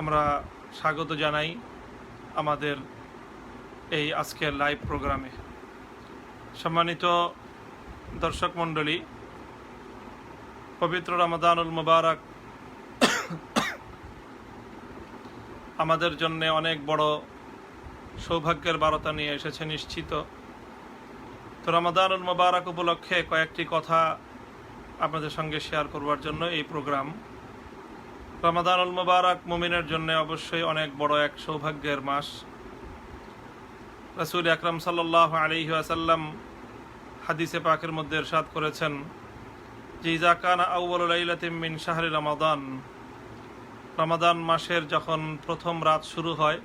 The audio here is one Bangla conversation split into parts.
আমরা স্বাগত জানাই আমাদের এই আজকের লাইভ প্রোগ্রামে। সম্মানিত দর্শক মণ্ডলী, পবিত্র রমাদানুল মুবারক আমাদের জন্য অনেক বড় সৌভাগ্যের বার্তা নিয়ে এসেছে নিশ্চিত। তো রমাদানুল মুবারক উপলক্ষে কয়েকটি কথা আপনাদের সঙ্গে শেয়ার করবার জন্য এই প্রোগ্রাম। রমাদানুল মুবারক মুমিনের জন্য অবশ্যই অনেক বড় এক সৌভাগ্যের মাস। রাসূল আকরাম সাল্লাল্লাহু আলাইহি ওয়াসাল্লাম হাদিসে পাকের মধ্যে ইরশাদ করেছেন যে ইযা কানা আউয়ালু লাইলাতিন মিন শাহরি রমাদান, রমাদান মাসের যখন প্রথম রাত শুরু হয়,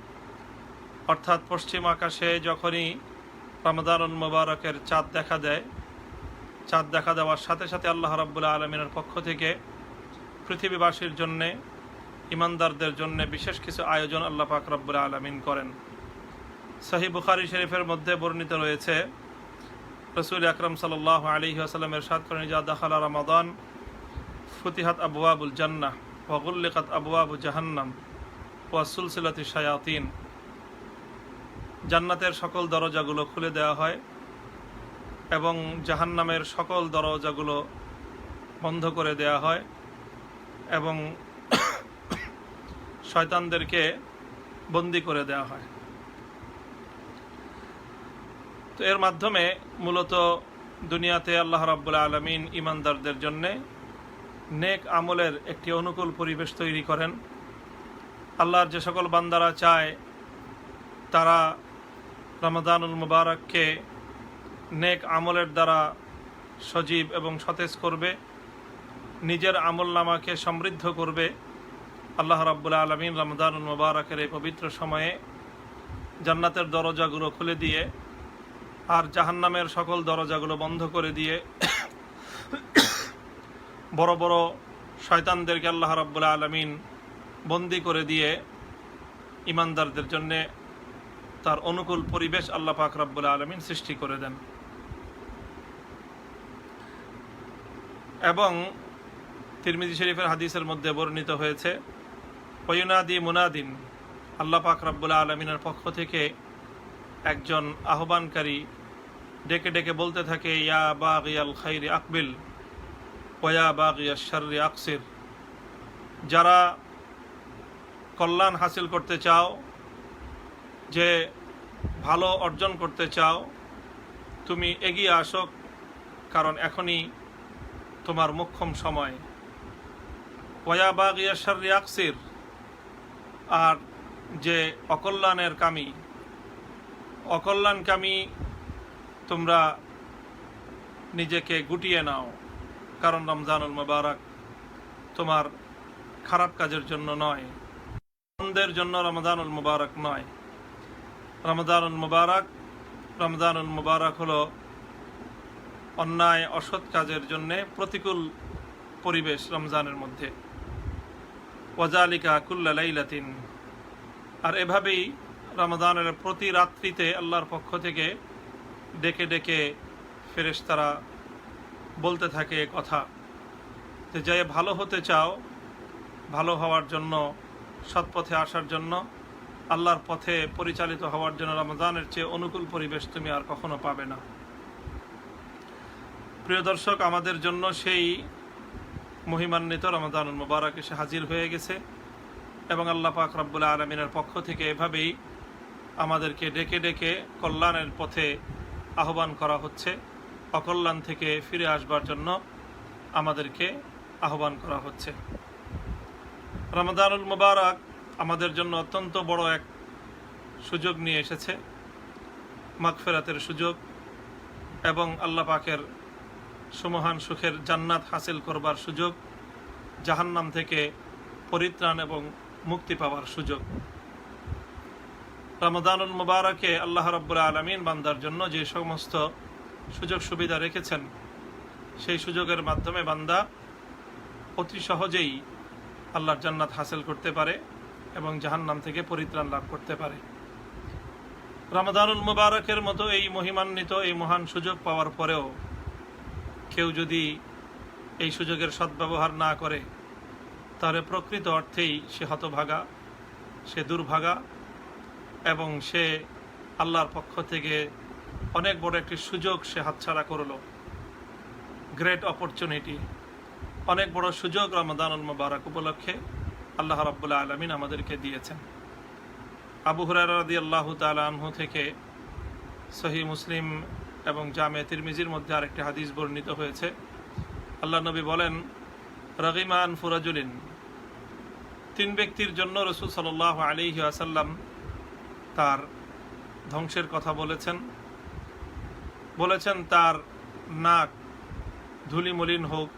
অর্থাৎ পশ্চিম আকাশে যখনই রমাদানুল মুবারকের চাঁদ দেখা দেয়, চাঁদ দেখা দেওয়ার সাথে সাথে আল্লাহ রাব্বুল আলামিনের পক্ষ থেকে পৃথিবীবাসীর জন্যে, ইমানদারদের জন্য বিশেষ কিছু আয়োজন আল্লাহ পাক রব্বুল আলামিন করেন। সহিহ বুখারী শরীফের মধ্যে বর্ণিত রয়েছে, রাসূল আকরাম সাল্লাল্লাহু আলাইহি ওয়াসাল্লাম ইরশাদ করেন, ইযা দাখালা রমাদান ফুতিহাত আবওয়াবুল জান্নাহ ওয়া গুল্লিকাত আবওয়াবু জাহান্নাম ওয়া সুলসিলাতি শায়াতিন। জান্নাতের সকল দরজাগুলো খুলে দেওয়া হয় এবং জাহান্নামের সকল দরজাগুলো বন্ধ করে দেওয়া হয় এবং শয়তানদেরকে বন্দী করে দেওয়া হয়। তো এর মাধ্যমে মূলত দুনিয়াতে আল্লাহ রাব্বুল আলামিন ইমানদারদের জন্যে নেক আমলের একটি অনুকূল পরিবেশ তৈরি করেন। আল্লাহর যে সকল বান্দারা চায় তারা রমাদানুল মুবারককে নেক আমলের দ্বারা সজীব এবং সতেজ করবে, নিজের আমল নামাকে সমৃদ্ধ করবে। আল্লাহ রাব্বুল আলামিন রমাদানুল মুবারকের এই পবিত্র সময়ে জান্নাতের দরজাগুলো খুলে দিয়ে আর জাহান্নামের সকল দরজাগুলো বন্ধ করে দিয়ে বড় বড় শয়তানদেরকে আল্লাহ রাব্বুল আলামিন বন্দী করে দিয়ে ইমানদারদের জন্য তার অনুকূল পরিবেশ আল্লাহ পাক রব্বুল আলামিন সৃষ্টি করে দেন। এবং তিরমিজি শরীফের হাদিসের মধ্যে বর্ণিত হয়েছে, ওয়ুনাদি মুনাদিন, আল্লাহ পাক রব্বুল আলামিনের পক্ষ থেকে একজন আহ্বানকারী ডেকে ডেকে বলতে থাকে, ইয়া বাগিয়াল খাইরি আকবিল ওয়া বাগিয়াশ শাররি আকসির। যারা কল্যাণ হাসিল করতে চাও, যে ভালো অর্জন করতে চাও, তুমি এগিয়ে আসো, কারণ এখনই তোমার মোক্ষম সময়। ওয়া বাগিয়াশ শাররি আকসির, আর যে অকল্যাণকামী তোমরা নিজেকে গুটিয়ে নাও, কারণ রমজানুল মুবারক তোমার খারাপ কাজের জন্য নয়, মন্দের জন্য রমজানুল মুবারক নয়। রমজানুল মুবারক হলো অন্যায় অসৎ কাজের জন্য প্রতিকূল পরিবেশ রমজানের মধ্যে। ওয়াজালিকা কুল্লা লাইলাতিন, আর এভাবেই রমজানের প্রতি রাত্রিতে আল্লাহর পক্ষ থেকে ডেকে ডেকে ফেরেশতারা বলতে থাকে কথা, যে ভালো হতে চাও, ভালো হওয়ার জন্য, সৎপথে আসার জন্য, আল্লাহর পথে পরিচালিত হওয়ার জন্য রমজানের চেয়ে অনুকূল পরিবেশ তুমি আর কখনো পাবে না। প্রিয় দর্শক, আমাদের জন্য সেই মহিমান্বিত রমজানুল মুবারক এসে হাজির হয়ে গেছে এবং আল্লাহ পাক রব্বুল আলামিনের পক্ষ থেকে এভাবেই আমাদেরকে ডেকে ডেকে কল্যাণের পথে আহ্বান করা হচ্ছে, অকল্যাণ থেকে ফিরে আসবার জন্য আমাদেরকে আহ্বান করা হচ্ছে। রমাদানুল মুবারক আমাদের জন্য অত্যন্ত বড় এক সুযোগ নিয়ে এসেছে, মাগফিরাতের সুযোগ এবং আল্লাহ পাকের সুমহান সুখের জান্নাত হাসিল করবার সুযোগ, জাহান্নাম থেকে পরিত্রাণ এবং মুক্তি পাওয়ার সুযোগ। রমাদানুল মুবারকে আল্লাহ রাব্বুল আলামিন বান্দার জন্য যে সমস্ত সুযোগ সুবিধা রেখেছেন, সেই সুযোগের মাধ্যমে বান্দা অতি সহজেই আল্লাহর জান্নাত হাসিল করতে পারে এবং জাহান্নাম থেকে পরিত্রাণ লাভ করতে পারে। রমাদানুল মুবারকের মতো এই মহিমান্বিত এই মহান সুযোগ পাওয়ার পরেও কেউ যদি এই সুযোগের সদ্ব্যবহার না করে, তাহলে প্রকৃত অর্থেই সে হতভাগা সে দুর্ভাগা এবং সে আল্লাহর পক্ষ থেকে অনেক বড় একটি সুযোগ সে হাতছাড়া করলো। গ্রেট অপরচুনিটি, অনেক বড় সুযোগ রমাদানুল মুবারক উপলক্ষে আল্লাহ রাব্বুল আলামিন আমাদেরকে দিয়েছেন। আবু হুরায়রা রাদিয়াল্লাহু তাআলা আনহু থেকে সহিহ মুসলিম এবং জামে তিরমিজির মধ্যে আরেকটি হাদিস বর্ণিত হয়েছে। আল্লাহ নবী বলেন, রাগিমা আনফু রাজুলিন, 3 ব্যক্তির জন্য রাসূল সাল্লাল্লাহু আলাইহি ওয়াসাল্লাম তার ধ্বংসের কথা বলেছেন তার নাক ধুলি মলিন হোক,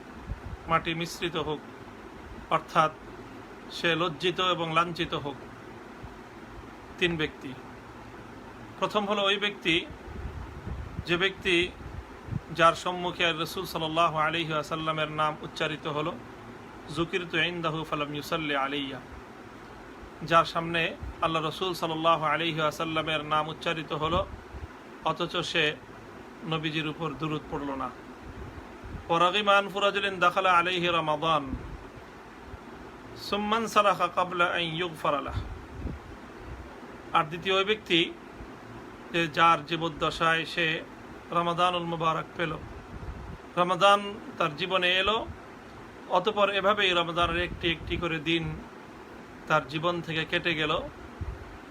মাটি মিশ্রিত হোক, অর্থাৎ সে লজ্জিত এবং লাঞ্ছিত হোক। 3 ব্যক্তি। প্রথম হলো ওই ব্যক্তি যে ব্যক্তি যার সম্মুখে রাসূল সাল্লাল্লাহু আলাইহি ওয়াসাল্লামের নাম উচ্চারিত হলো, যুকিরতু ইনদাহু ফালাম ইউসাল্লি আলাইয়া, যার সামনে আল্লাহ রাসূল সাল্লাল্লাহু আলাইহি ওয়াসাল্লামের নাম উচ্চারিত হলো অথচ সে নবীজির উপর দুরূদ পড়ল না। ওয়ারাগিমা আনফু রাজুলিন দাখালা আলাইহি রমাদান সুম্মান সালাখা ক্বাবলা আন ইউগফারা লাহু। আর দ্বিতীয় ওই ব্যক্তি যে যার জীবদ্দশায় সে রমাদানুল মুবারক পেল, রমাদান তার জীবনে এলো, অতঃপর এভাবেই রমাদানের একটি একটি করে দিন তার জীবন থেকে কেটে গেল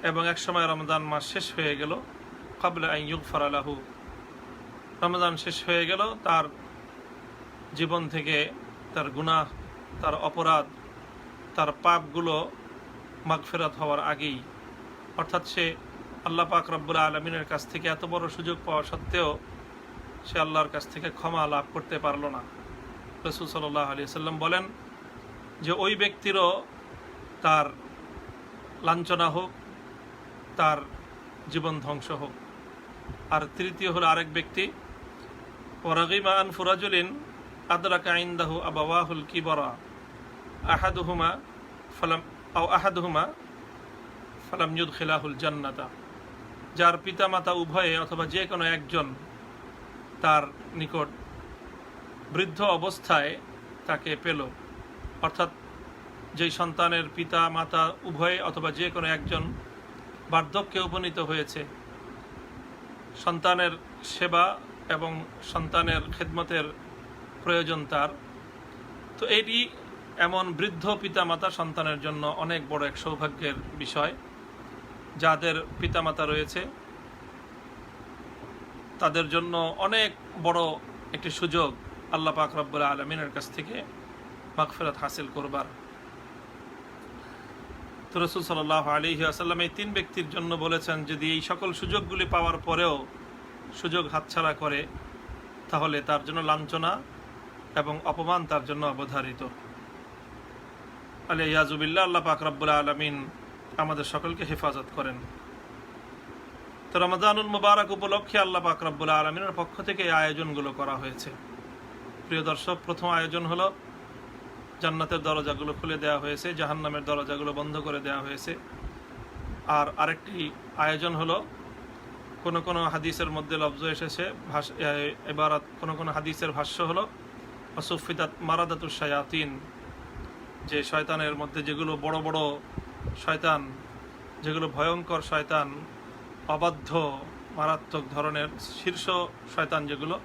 এবং এক সময় রমাদান মাস শেষ হয়ে গেল। ক্বাবলা আন ইউগফারা লাহু, রমাদান শেষ হয়ে গেল, তার জীবন থেকে তার গুনাহ, তার অপরাধ, তার পাপগুলো মাগফিরাত হওয়ার আগেই, অর্থাৎ সে আল্লাহ পাক রব্বুল আলামিনের কাছ থেকে এত বড় সুযোগ পাওয়া সত্ত্বেও সে আল্লাহর কাছ থেকে ক্ষমা লাভ করতে পারল না। রাসূল সাল্লাল্লাহু আলাইহি ওয়াসাল্লাম বলেন যে ওই ব্যক্তিরও তার লাঞ্ছনা হোক, তার জীবন ধ্বংস হোক। আর তৃতীয় হলো আরেক ব্যক্তি, ওয়ারাগিমা আনফু রাজুলিন আদরাকা ইনদাহু আবাওয়াহুল কিবরা আহাদুহুমা ফালাম ইউদখিলাহুল জান্নাতা, যার পিতামাতা উভয়ে অথবা যে কোনো একজন তার নিকট বৃদ্ধ অবস্থায় তাকে পেল, অর্থাৎ যেই সন্তানের পিতা মাতা উভয়ে অথবা যে কোনো একজন বার্ধক্যে উপনীত হয়েছে, সন্তানের সেবা এবং সন্তানের খেদমতের প্রয়োজন তার, তো এটি এমন বৃদ্ধ পিতামাতা সন্তানের জন্য অনেক বড় এক সৌভাগ্যের বিষয়। যাদের পিতামাতা রয়েছে তাদের জন্য অনেক বড় একটি সুযোগ আল্লাহ পাক রব্বুল আলামিনের কাছ থেকে মাগফিরাত হাসিল করবার। তো রাসূল সাল্লাল্লাহু আলাইহি ওয়াসাল্লাম এই 3 ব্যক্তির জন্য বলেছেন, যদি এই সকল সুযোগগুলি পাওয়ার পরেও সুযোগ হাতছাড়া করে তাহলে তার জন্য লাঞ্ছনা এবং অপমান তার জন্য অবধারিত। আলিয়াযু বিল্লাহ, আল্লাহ পাক রব্বুল আলামিন আমাদের সকলকে হেফাজত করেন। তো রমাদানুল মুবারক উপলক্ষে আল্লাহ পাক রব্বুল আলামিনের পক্ষ থেকে এই আয়োজনগুলো করা হয়েছে। প্রিয় দর্শক, প্রথম আয়োজন হলো জান্নাতের দরজাগুলো খুলে দেওয়া হয়েছে, জাহান্নামের দরজাগুলো বন্ধ করে দেওয়া হয়েছে। আর আরেকটি আয়োজন হলো কোনো কোনো হাদিসের মধ্যে লফজ এসেছে, এবারাত কোনো কোনো হাদিসের ভাষ্য হলো আসুফিদাত মারাদাতুশ শায়াতিন, যে শয়তানের মধ্যে যেগুলো বড় বড় শয়তান, যেগুলো ভয়ঙ্কর শয়তান, অবাধ্য মারাত্মক ধরনের শীর্ষ শয়তান, যেগুলো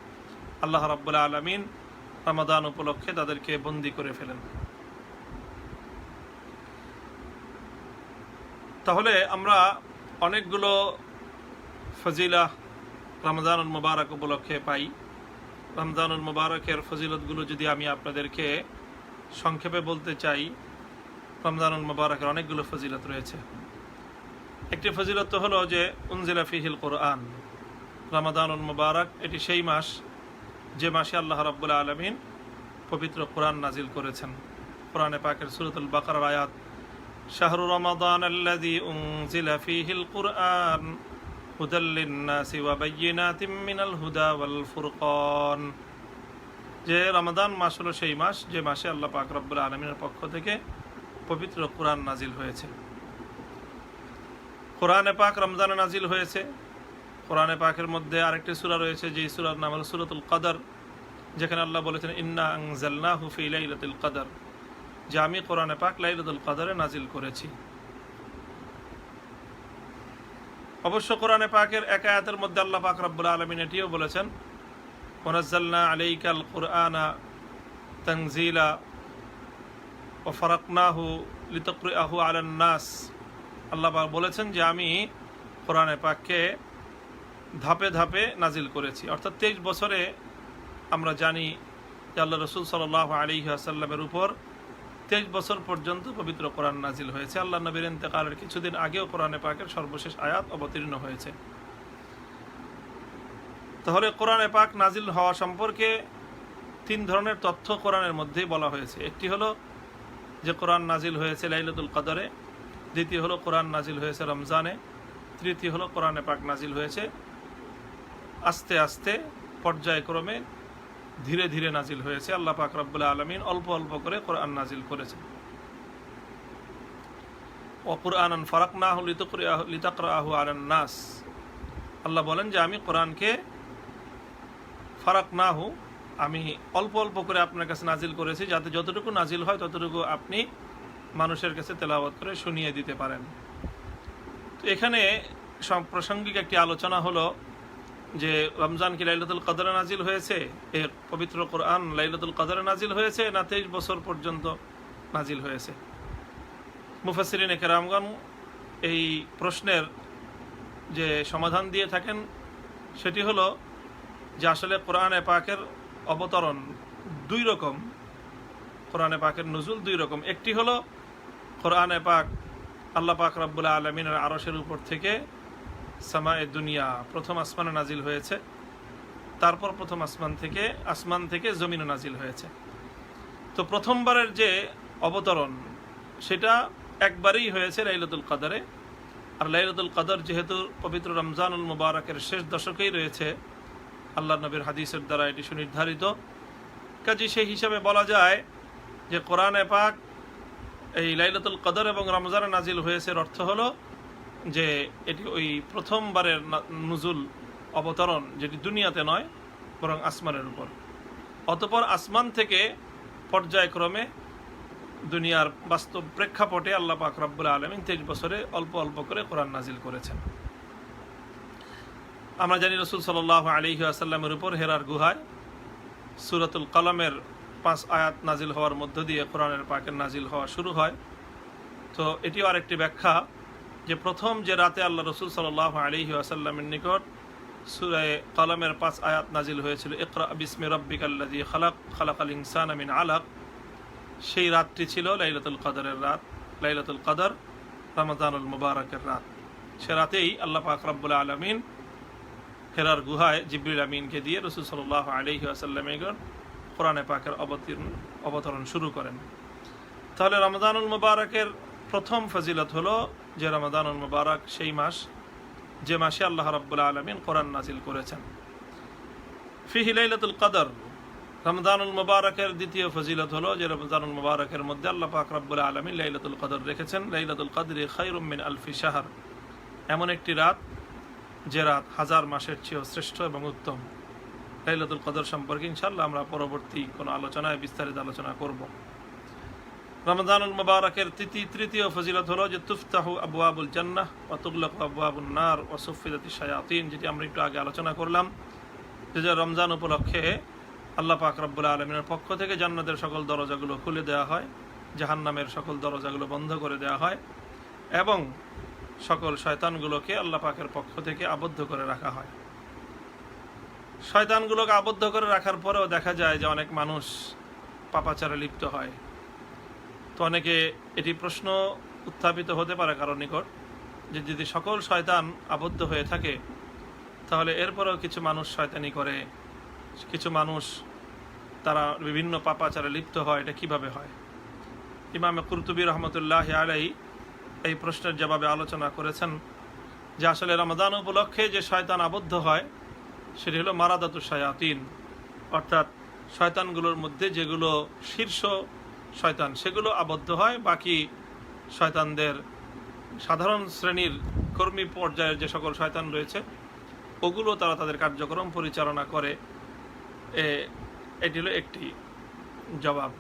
আল্লাহ রাব্বুল আলামিন রমাদান উপলক্ষে তাদেরকে বন্দী করে ফেলেন। তাহলে আমরা অনেকগুলো ফজিলাহ রমজানুল মুবারক উপলক্ষে পাই। রমজানুল মুবারকের ফজিলতগুলো যদি আমি আপনাদেরকে সংক্ষেপে বলতে চাই, রমজানুল মুবারকের অনেকগুলো ফজিলত রয়েছে। একটি ফজিলত হলো যে উনজিলা ফিহিল কোরআন, রমাদানুল মুবারক এটি সেই মাস যে মাসে আল্লাহ রাব্বুল আলামিন পবিত্র কোরআন নাজিল করেছেন। কোরআনে পাকের সূরাতুল বাকারার আয়াত, শাহরু রমাদান আল্লাযী উনজিলা ফিহিল কোরআন হুদাল লিন-নাসি ওয়া বায়্যিনাতিম মিনাল হুদা ওয়াল ফুরকান, যে রমাদান মাস হলো সেই মাস যে মাসে আল্লাহ পাক রব্বুল আলামিনের পক্ষ থেকে পবিত্র কোরআন নাজিল হয়েছে। কোরআনে পাক রমজানে নাজিল হয়েছে। কোরআনে পাকের মধ্যে আরেকটি সূরা রয়েছে, যে সূরার নাম হলো সূরাতুল কদর, যেখানে আল্লাহ বলেছেন ইন্না আনজালনাহু ফি লাইলাতুল কদর, যে আমি কোরআনে পাক লাইলাতুল কদরে নাজিল করেছি। অবশ্য কোরআনে পাকের এক আয়াতের মধ্যে আল্লাহ পাক রব্বুল আলামিন এটিও বলেছেন, ওয়ানাজ্জালনা আলাইকাল কুরআনা তানজিলা ওয়া ফারাকনাহু লিতাকরিআহু আলান নাস। আল্লাহ পাক বলেছেন যে আমি কোরআনে পাককে ধাপে ধাপে নাজিল করেছি। অর্থাৎ 23 বছরে আমরা জানি যে আল্লাহ রসুল সাল্লাল্লাহু আলাইহি ওয়াসাল্লামের উপর 23 বছর পর্যন্ত পবিত্র কোরআন নাজিল হয়েছে। আল্লাহ নবীর ইন্তেকালের কিছুদিন আগেও কোরআনে পাকের সর্বশেষ আয়াত অবতীর্ণ হয়েছে। তাহলে কোরআনে পাক নাজিল হওয়া সম্পর্কে 3 ধরনের তথ্য কোরআনের মধ্যেই বলা হয়েছে। একটি হলো যে কোরআন নাজিল হয়েছে লাইলাতুল কদরে, দ্বিতীয় হলো কোরআন নাজিল হয়েছে রমজানে, তৃতীয় হলো কোরআনে পাক নাজিল হয়েছে আস্তে আস্তে পর্যায়ক্রমে ধীরে ধীরে নাজিল হয়েছে। আল্লাহ পাক রব্বুল আলামিন অল্প অল্প করে কোরআন নাজিল করেছেন। ওয়া কুরআনান ফারাকনাহু লিতাকরাহু আলান নাস। আল্লাহ বলেন যে আমি কোরআনকে ফারাকনাহু, আমি অল্প অল্প করে আপনার কাছে নাজিল করেছি, যাতে যতটুকু নাজিল হয় ততটুকু আপনি মানুষের কাছে তেলাওয়াত করে শুনিয়ে দিতে পারেন। তো এখানে প্রাসঙ্গিক একটি আলোচনা হলো যে রমজান কি লাইলাতুল কদরে নাজিল হয়েছে, এর পবিত্র কোরআন লাইলাতুল কদরে নাজিল হয়েছে না 23 বছর পর্যন্ত নাজিল হয়েছে। মুফাসসিরিনে কেরামগণ এই প্রশ্নের যে সমাধান দিয়ে থাকেন সেটি হলো যে আসলে কোরআনে পাকের অবতরণ 2 রকম, কোরআনে পাকের নুজুল 2 রকম। একটি হলো কোরআনে পাক আল্লাহ পাক রব্বুল আলামিনের আরশের উপর থেকে সামায়ে দুনিয়া প্রথম আসমানে নাজিল হয়েছে, তারপর প্রথম আসমান থেকে জমিনে নাজিল হয়েছে। তো প্রথমবারের যে অবতরণ সেটা একবারেই হয়েছে লাইলাতুল কদরে। আর লাইলাতুল কদর যেহেতু পবিত্র রমজানুল মুবারকের শেষ দশকেই রয়েছে, আল্লাহ নবীর হাদিসের দ্বারা এটি সুনির্ধারিত, কাজে সেই হিসাবে বলা যায় যে কোরআনে পাক এই লাইলাতুল কদর এবং রমজানে নাজিল হয়েছে। অর্থ হলো যে এটি ওই প্রথমবারের নুজুল অবতরণ, যেটি দুনিয়াতে নয় বরং আসমানের উপর। অতঃপর আসমান থেকে পর্যায়ক্রমে দুনিয়ার বাস্তব প্রেক্ষাপটে আল্লাহ পাক রব্বুল আলামিন 23 বছরে অল্প অল্প করে কোরআন নাজিল করেছেন। আমরা জানি রাসূল সাল্লাল্লাহু আলাইহি ওয়াসাল্লামের উপর হেরার গুহায় সূরাতুল কলমের 5 আয়াত নাজিল হওয়ার মধ্য দিয়ে কোরআনের পাকের নাজিল হওয়া শুরু হয়। তো এটিও আরেকটি ব্যাখ্যা যে প্রথম যে রাতে আল্লাহ রসুল সাল্লাল্লাহু আলাইহি ওয়াসাল্লামের নিকট সূরা কলমের 5 আয়াত নাজিল হয়েছিল, ইকরা বিসমি রাব্বিকাল্লাযী খালাক খালাকাল ইনসানা মিন আলাক, সেই রাতটি ছিল লাইলাতুল কদরের রাত। লাইলাতুল কদর রমজানুল মুবারকের রাত। সে রাতেই আল্লাহ পাক রব্বুল আলামিন হেরার গুহায় জিবরিল আমিনকে দিয়ে রাসূল সাল্লাল্লাহু আলাইহি ওয়াসাল্লামের কোরআনে পাকের অবতরণ শুরু করেন। তাহলে রমজানুল মুবারকের প্রথম ফজিলত হলো যে রমজানুল মুবারক সেই মাস যে মাসে আল্লাহ রাব্বুল আলামিন কোরআন নাজিল করেছেন। ফিহি লাইলাতুল কদর। রমজানুল মুবারকের দ্বিতীয় ফজিলত হলো যে রমজানুল মুবারকের মধ্যে আল্লাহ পাক রব্বুল আলামিন লাইলাতুল কদর রেখেছেন। লাইলাতুল কদরি খায়রুম মিন আলফি শাহর, এমন একটি রাত যে রাত 1000 মাসের চেয়েও শ্রেষ্ঠ এবং উত্তম। লাইলাতুল কদর সম্পর্কে ইনশাআল্লাহ আমরা পরবর্তী কোনো আলোচনায় বিস্তারিত আলোচনা করব। রমজানুল মুবারকের তৃতীয় ফজিলত হলো যে তুফতাহু আবওয়াবুল জান্নাহ ওয়া তুগলাকু আবওয়াবুন নার ওয়া সুফিদাতিশ শায়াতিন, যেটি আমরা একটু আগে আলোচনা করলাম যে রমজান উপলক্ষে আল্লাহ পাক রব্বুল আলামিনের পক্ষ থেকে জান্নাতের সকল দরজাগুলো খুলে দেওয়া হয়, জাহান্নামের সকল দরজাগুলো বন্ধ করে দেওয়া হয় এবং সকল শয়তানগুলোকে আল্লাহ পাকের পক্ষ থেকে আবদ্ধ করে রাখা হয়। শয়তানগুলোকে আবদ্ধ করে রাখার পরেও দেখা যায় যে অনেক মানুষ পাপাচারে লিপ্ত হয়। তো অনেকে এটি প্রশ্ন উত্থাপিত হতে পারে কারো নিকট যে যদি সকল শয়তান আবদ্ধ হয়ে থাকে তাহলে এরপরেও কিছু মানুষ শয়তানি করে, কিছু মানুষ তারা বিভিন্ন পাপাচারে লিপ্ত হয়, এটা কিভাবে হয়? ইমাম কুরতুবী রহমতুল্লাহ আলাইহি এই প্রশ্নের জবাবে আলোচনা করেছেন যে আসলে রমজান উপলক্ষে যে শয়তান আবদ্ধ হয় সেটি হলো মারাদাতু শায়াতিন, অর্থাৎ শয়তানগুলোর মধ্যে যেগুলো শীর্ষ শয়তান সেগুলো আবদ্ধ হয়, বাকি শয়তানদের সাধারণ শ্রেণীর কর্মী পর্যায়ের যে সকল শয়তান রয়েছে ওগুলো তারা তাদের কার্যক্রম পরিচালনা করে। এটি হলো একটি জবাব,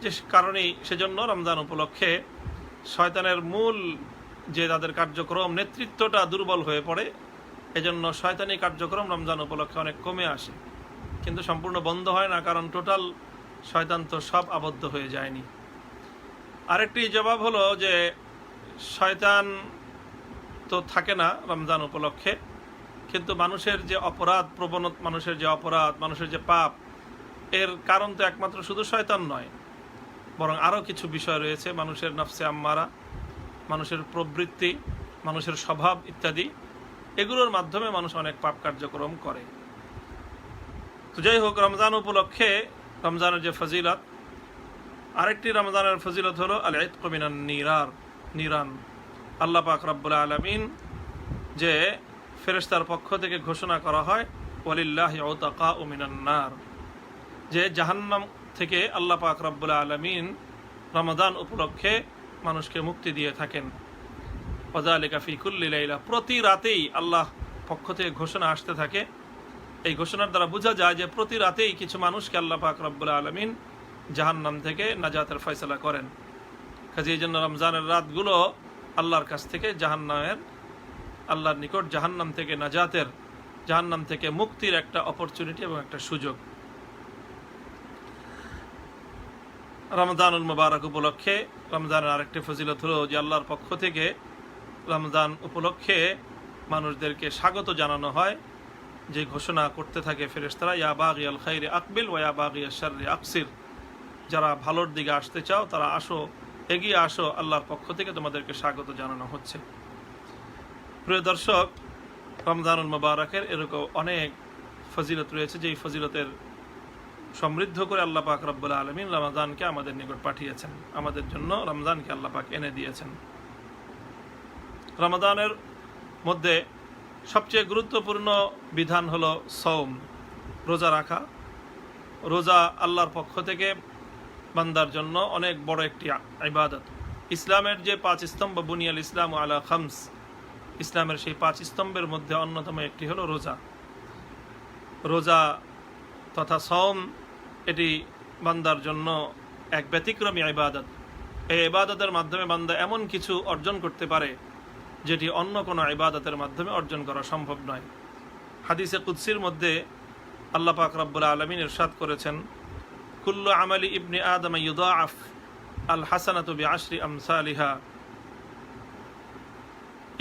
যে কারণেই সেজন্য রমজান উপলক্ষে শয়তানের মূল যে তাদের কার্যক্রম নেতৃত্বটা দুর্বল হয়ে পড়ে, এজন্য শয়তানি কার্যক্রম রমজান উপলক্ষে অনেক কমে আসে, কিন্তু সম্পূর্ণ বন্ধ হয় না, কারণ টোটাল শয়তান তো সব আবদ্ধ হয়ে যায়নি। আরেকটি জবাব হলো যে শয়তান তো থাকে না রমজান উপলক্ষে, কিন্তু মানুষের যে অপরাধ প্রবণতা, মানুষের যে পাপ, এর কারণ তো একমাত্র শুধু শয়তান নয়, বরং আরও কিছু বিষয় রয়েছে। মানুষের নফসে আম্মারা, মানুষের প্রবৃত্তি, মানুষের স্বভাব ইত্যাদি, এগুলোর মাধ্যমে মানুষ অনেক পাপ কার্যক্রম করে। তো যাই হোক, রমজান উপলক্ষে রমজানের যে ফজিলত, আরেকটি রমজানের ফজিলত হলো আল ইতকু মিনান নিরান। আল্লাহ পাক রব্বুল আলামিন যে ফেরেশতার পক্ষ থেকে ঘোষণা করা হয় ওয়ালিল্লাহি উতাকাউ মিনান নার, যে জাহান্নাম থেকে আল্লাহ পাক রব্বুল আলামিন রমজান উপলক্ষে মানুষকে মুক্তি দিয়ে থাকেন। ওয়াযালিকা ফি কুল্লি লাইলা, প্রতি রাতেই আল্লাহ পক্ষ থেকে ঘোষণা আসতে থাকে। এই ঘোষণার দ্বারা বোঝা যায় যে প্রতি রাতেই কিছু মানুষকে আল্লাহ পাক রব্বুল আলামিন জাহান্নাম থেকে নাজাতের ফয়সালা করেন। কাজে এই জন্য রমজানের রাতগুলো আল্লাহর কাছ থেকে আল্লাহর নিকট জাহান্নাম থেকে নাজাতের, জাহান্নাম থেকে মুক্তির একটা অপরচুনিটি এবং একটা সুযোগ। রমজানুল মুবারক উপলক্ষে রমজানের আরেকটি ফজিলত হলো যে আল্লাহর পক্ষ থেকে রমজান উপলক্ষে মানুষদেরকে স্বাগত জানানো হয়, যে ঘোষণা করতে থাকে ফেরেশতারা, ইয়া বাগিয়াল খাইরি আকবিল ওয়া ইয়া বাগিয়াশ শাররি আকসির, যারা ভালোর দিকে আসতে চাও তারা আসো, এগিয়ে আসো, আল্লাহর পক্ষ থেকে তোমাদেরকে স্বাগত জানানো হচ্ছে। প্রিয় দর্শক, রমজানুল মুবারকের এরকম অনেক ফজিলত রয়েছে, যেই ফজিলতের সমৃদ্ধ করে আল্লাহ পাক রব্বুল আলামিন রমজানকে আমাদের নিকট পাঠিয়েছেন, আমাদের জন্য রমজানকে আল্লাহ পাক এনে দিয়েছেন। রমজানের মধ্যে সবচেয়ে গুরুত্বপূর্ণ বিধান হলো সওম, রোজা রাখা। রোজা আল্লাহর পক্ষ থেকে বান্দার জন্য অনেক বড় একটি ইবাদত। ইসলামের যে 5 স্তম্ভ, বুনিয়াল ইসলাম আলা খামস, ইসলামের সেই 5 স্তম্ভের মধ্যে অন্যতম একটি হলো রোজা। রোজা তথা সওম, এটি বান্দার জন্য এক ব্যতিক্রমী ইবাদত। এই ইবাদতের মাধ্যমে বান্দা এমন কিছু অর্জন করতে পারে যেটি অন্য কোনো ইবাদতের মাধ্যমে অর্জন করা সম্ভব নয়। হাদিসে কুদসির মধ্যে আল্লাহ পাক রব্বুল আলামিন ইরশাদ করেছেন, কুল্লু আমালি ইবনি আদম ইউদাআফ আল হাসানাতু বিআশরি আমসালিহা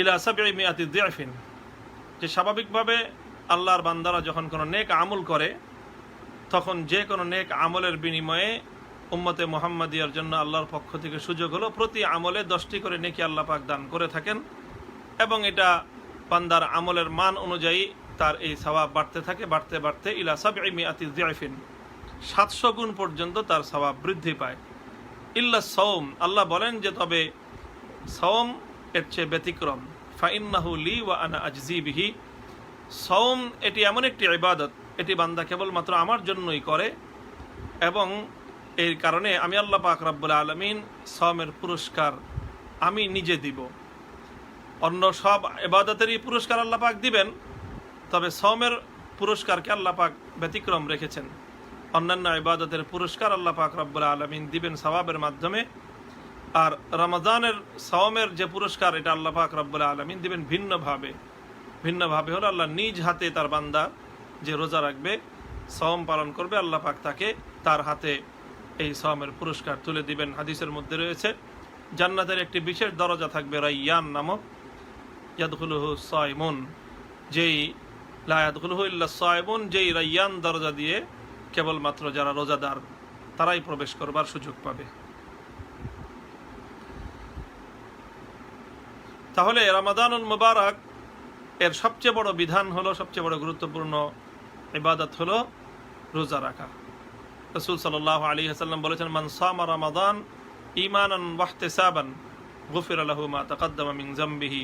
ইলা 700 দিআফিন, যে স্বাভাবিকভাবে আল্লাহর বান্দারা যখন কোনো নেক আমল করে, তখন যে কোনো নেক আমলের বিনিময়ে উম্মতে মুহাম্মাদিয়ার জন্য আল্লাহর পক্ষ থেকে সুযোগ হলো প্রতি আমলে 10টি করে নেকি আল্লাহ পাক দান করে থাকেন, এবং এটা বান্দার আমলের মান অনুযায়ী তার এই সওয়াব বাড়তে থাকে, বাড়তে বাড়তে ইলা 700 দিআফিন, 700 গুণ পর্যন্ত তার সওয়াব বৃদ্ধি পায়। ইল্লা সওম, আল্লাহ বলেন যে তবে সওম এর চেয়ে ব্যতিক্রম, ফাইন্নাহু লি ওয়া আনা আজজি বিহি। সওম এটি এমন একটি ইবাদত, এটি বান্দা কেবলমাত্র আমার জন্যই করে, এবং এই কারণে আমি আল্লাহ পাক রব্বুল আলামিন সওমের পুরস্কার আমি নিজে দিব। অন্য সব ইবাদতেরই পুরস্কার আল্লাহ পাক দিবেন, তবে সওমের পুরস্কারকে আল্লাহ পাক ব্যতিক্রম রেখেছেন। অন্যান্য ইবাদতের পুরস্কার আল্লাহ পাক রব্বুল আলামিন দিবেন সওয়াবের মাধ্যমে, আর রমজানের সওমের যে পুরস্কার, এটা আল্লাহ পাক রব্বুল আলামিন দিবেন ভিন্নভাবে হলো আল্লাহ নিজ হাতে তার বান্দা যে রোজা রাখবে, সওম পালন করবে, আল্লাহ পাক তাকে তার হাতে এই সওমের পুরস্কার তুলে দিবেন। হাদিসের মধ্যে রয়েছে জান্নাতের একটি বিশেষ দরজা থাকবে রাইয়ান নামক, ইয়াদখুলুহু সাইমুন, যেই লা ইয়াদখুলুহু ইল্লা সাইমুন, যেই রাইয়ান দরজা দিয়ে কেবলমাত্র যারা রোজাদার তারাই প্রবেশ করবার সুযোগ পাবে। তাহলে রমাদানুল মুবারক এর সবচেয়ে বড় বিধান হলো, সবচেয়ে বড় গুরুত্বপূর্ণ ইবাদত হলো রোজা রাখা। রাসূল সাল্লাল্লাহু আলাইহি ওয়াসাল্লাম বলেছেন, মান সামা রমাদান ঈমানান ওয়া ইহতিসাবান গুফিরা লাহু মা তাকাদ্দামা মিন যামবিহি,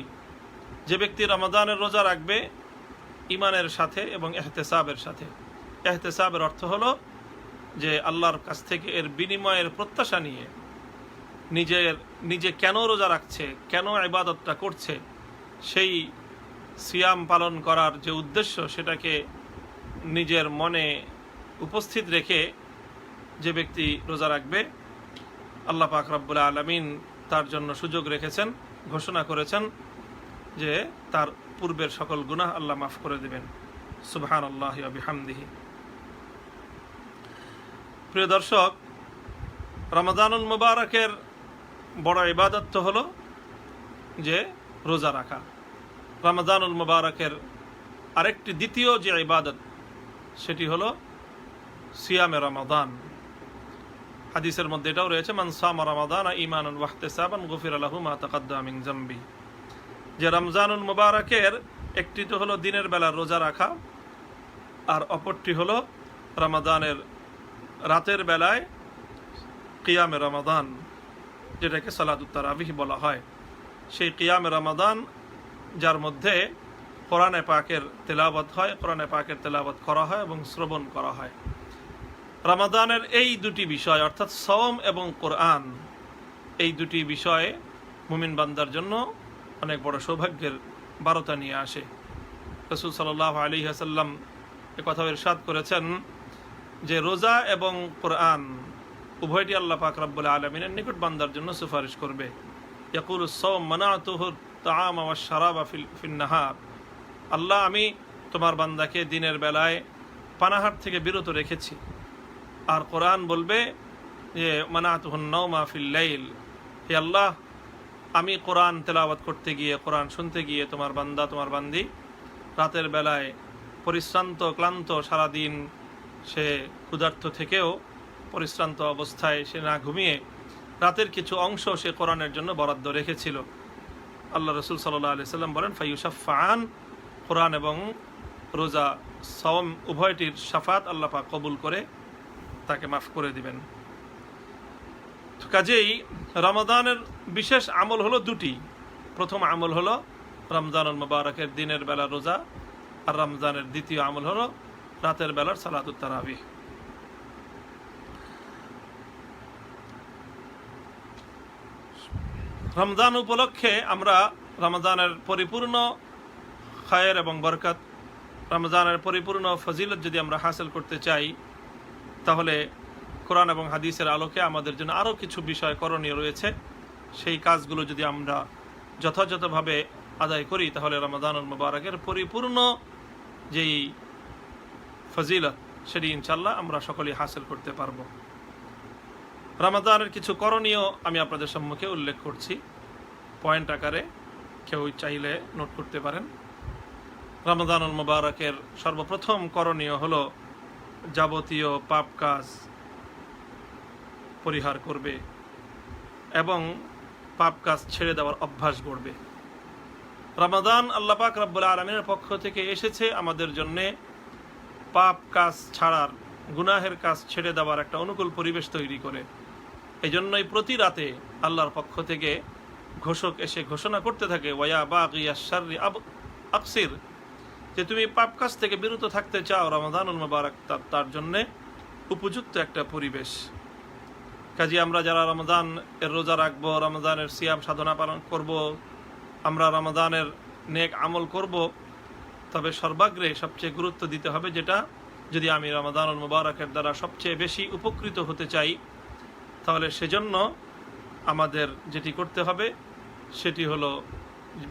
যে ব্যক্তি রমাদানের রোজা রাখবে ঈমানের সাথে এবং ইহতিসাবের সাথে। ইহতিসাবের অর্থ হলো যে আল্লাহর কাছ থেকে এর বিনিময়ের প্রত্যাশা নিয়ে নিজে কেন রোজা রাখছে, কেন ইবাদতটা করছে, সেই সিয়াম পালন করার যে উদ্দেশ্য সেটাকে নিজের মনে উপস্থিত রেখে যে ব্যক্তি রোজা রাখবে, আল্লাহ পাক রব্বুল আলামিন তার জন্য সুযোগ রেখেছেন ঘোষণা করেছেন যে তার পূর্বের সকল গুনাহ আল্লাহ মাফ করে দেবেন। সুবহানাল্লাহি ওয়া বিহামদিহি। প্রিয় দর্শক, রমাদানুল মুবারকের বড় ইবাদত তো হলো যে রোজা রাখা। রমাদানুল মুবারকের আরেকটি দ্বিতীয় যে ইবাদত সেটি হলো সিয়ামে রমাদান। হাদিসের মধ্যে এটাও রয়েছে, মান সামা রমাদান ঈমানান ওয়া ইহতিসাবান গুফিরা লাহু মা তাকাদ্দামা মিন যামবি। যে রমজানুল মুবারকের একটি তো হলো দিনের বেলা রোজা রাখা, আর অপরটি হলো রমাদানের রাতের বেলায় কিয়ামে রমাদান, যেটাকে সালাতুত তারাবিহ বলা হয়। সেই কিয়ামে রমাদান যার মধ্যে কোরআনে পাকের তেলাওয়াত হয়, কোরআনে পাকের তেলাওয়াত করা হয় এবং শ্রবণ করা হয়। রমাদানের এই দুটি বিষয় অর্থাৎ সওম এবং কোরআন, এই দুটি বিষয়ে মুমিন বান্দার জন্য অনেক বড় সৌভাগ্যের বার্তা নিয়ে আসে। রাসূল সাল্লাল্লাহু আলাইহি ওয়াসাল্লাম একথাও ইরশাদ করেছেন যে রোজা এবং কোরআন উভয়টি আল্লাহ পাক রব্বুল আলামিনের নিকট বান্দার জন্য সুপারিশ করবে। ইয়াকুলুস সাওম মানাতুহু তাআমা ওয়াশ শারাবা ফিন নাহার। আল্লাহ, আমি তোমার বান্দাকে দিনের বেলায় পানাহার থেকে বিরত রেখেছি। আর কোরআন বলবে যে মানাতুহুন নাওমা ফিল লাইল। হে আল্লাহ, আমি কোরআন তেলাওয়াত করতে গিয়ে, কোরআন শুনতে গিয়ে তোমার বান্দা, তোমার বান্দি রাতের বেলায় পরিশ্রান্ত ক্লান্ত, সারাদিন সে ক্ষুধার্ত থেকেও পরিশ্রান্ত অবস্থায় সে না ঘুমিয়ে রাতের কিছু অংশ সে কোরআনের জন্য বরাদ্দ রেখেছিল। আল্লাহ রসুল সাল্লাল্লাহু আলাইহি ওয়াসাল্লাম বলেন, ফায়ুশাফাআন, কোরআন এবং রোজা সওম উভয়টির শাফাত আল্লাহ পাক কবুল করে তাকে মাফ করে দিবেন। কাজেই রমাদানের বিশেষ আমল হলো দুটি। প্রথম আমল হলো রমজানুল মুবারকের দিনের বেলা রোজা, আর রমজানের দ্বিতীয় আমল হলো রাতের বেলার সালাতুত তারাবিহ। রমজান উপলক্ষে আমরা রমজানের পরিপূর্ণ খায়ের এবং বরকত, রমজানের পরিপূর্ণ ফজিলত যদি আমরা হাসিল করতে চাই, তাহলে কোরআন এবং হাদিসের আলোকে আমাদের জন্য আরও কিছু বিষয় করণীয় রয়েছে। সেই কাজগুলো যদি আমরা যথাযথভাবে আদায় করি, তাহলে রমাদানুল মুবারকের পরিপূর্ণ যেই ফজিলত সেটি ইনশাল্লাহ আমরা সকলেই হাসিল করতে পারব। রমাদানের কিছু করণীয় আমি আপনাদের সম্মুখে উল্লেখ করছি পয়েন্ট আকারে, কেউ চাইলে নোট করতে পারেন। রমাদানুল মুবারকের সর্বপ্রথম করণীয় হলো যাবতীয় পাপ কাজ পরিহার করবে এবং পাপ কাজ ছেড়ে দেওয়ার অভ্যাস গড়বে। রমাদান আল্লাহ পাক রব্বুল আলামিনের পক্ষ থেকে এসেছে আমাদের জন্য পাপ কাজ ছাড়ার, গুনাহের কাজ ছেড়ে দেওয়ার একটা অনুকূল পরিবেশ তৈরি করে। এই জন্যই প্রতি রাতে আল্লাহর পক্ষ থেকে ঘোষক এসে ঘোষণা করতে থাকে, ওয়া বাগিয়াশ শাররি আকসির, যে তুমি পাপ কাজ থেকে বিরত থাকতে চাও, রমাদানুল মুবারক তার জন্যে উপযুক্ত একটা পরিবেশ। কাজে আমরা যারা রমাদান এর রোজা রাখবো, রমাদানের সিয়াম সাধনা পালন করব, আমরা রমাদানের নেক আমল করব, তবে সর্বাগ্রে সবচেয়ে গুরুত্ব দিতে হবে যেটা, যদি আমি রমাদানুল মুবারকের দ্বারা সবচেয়ে বেশি উপকৃত হতে চাই, তাহলে সেজন্য আমাদের যেটি করতে হবে সেটি হলো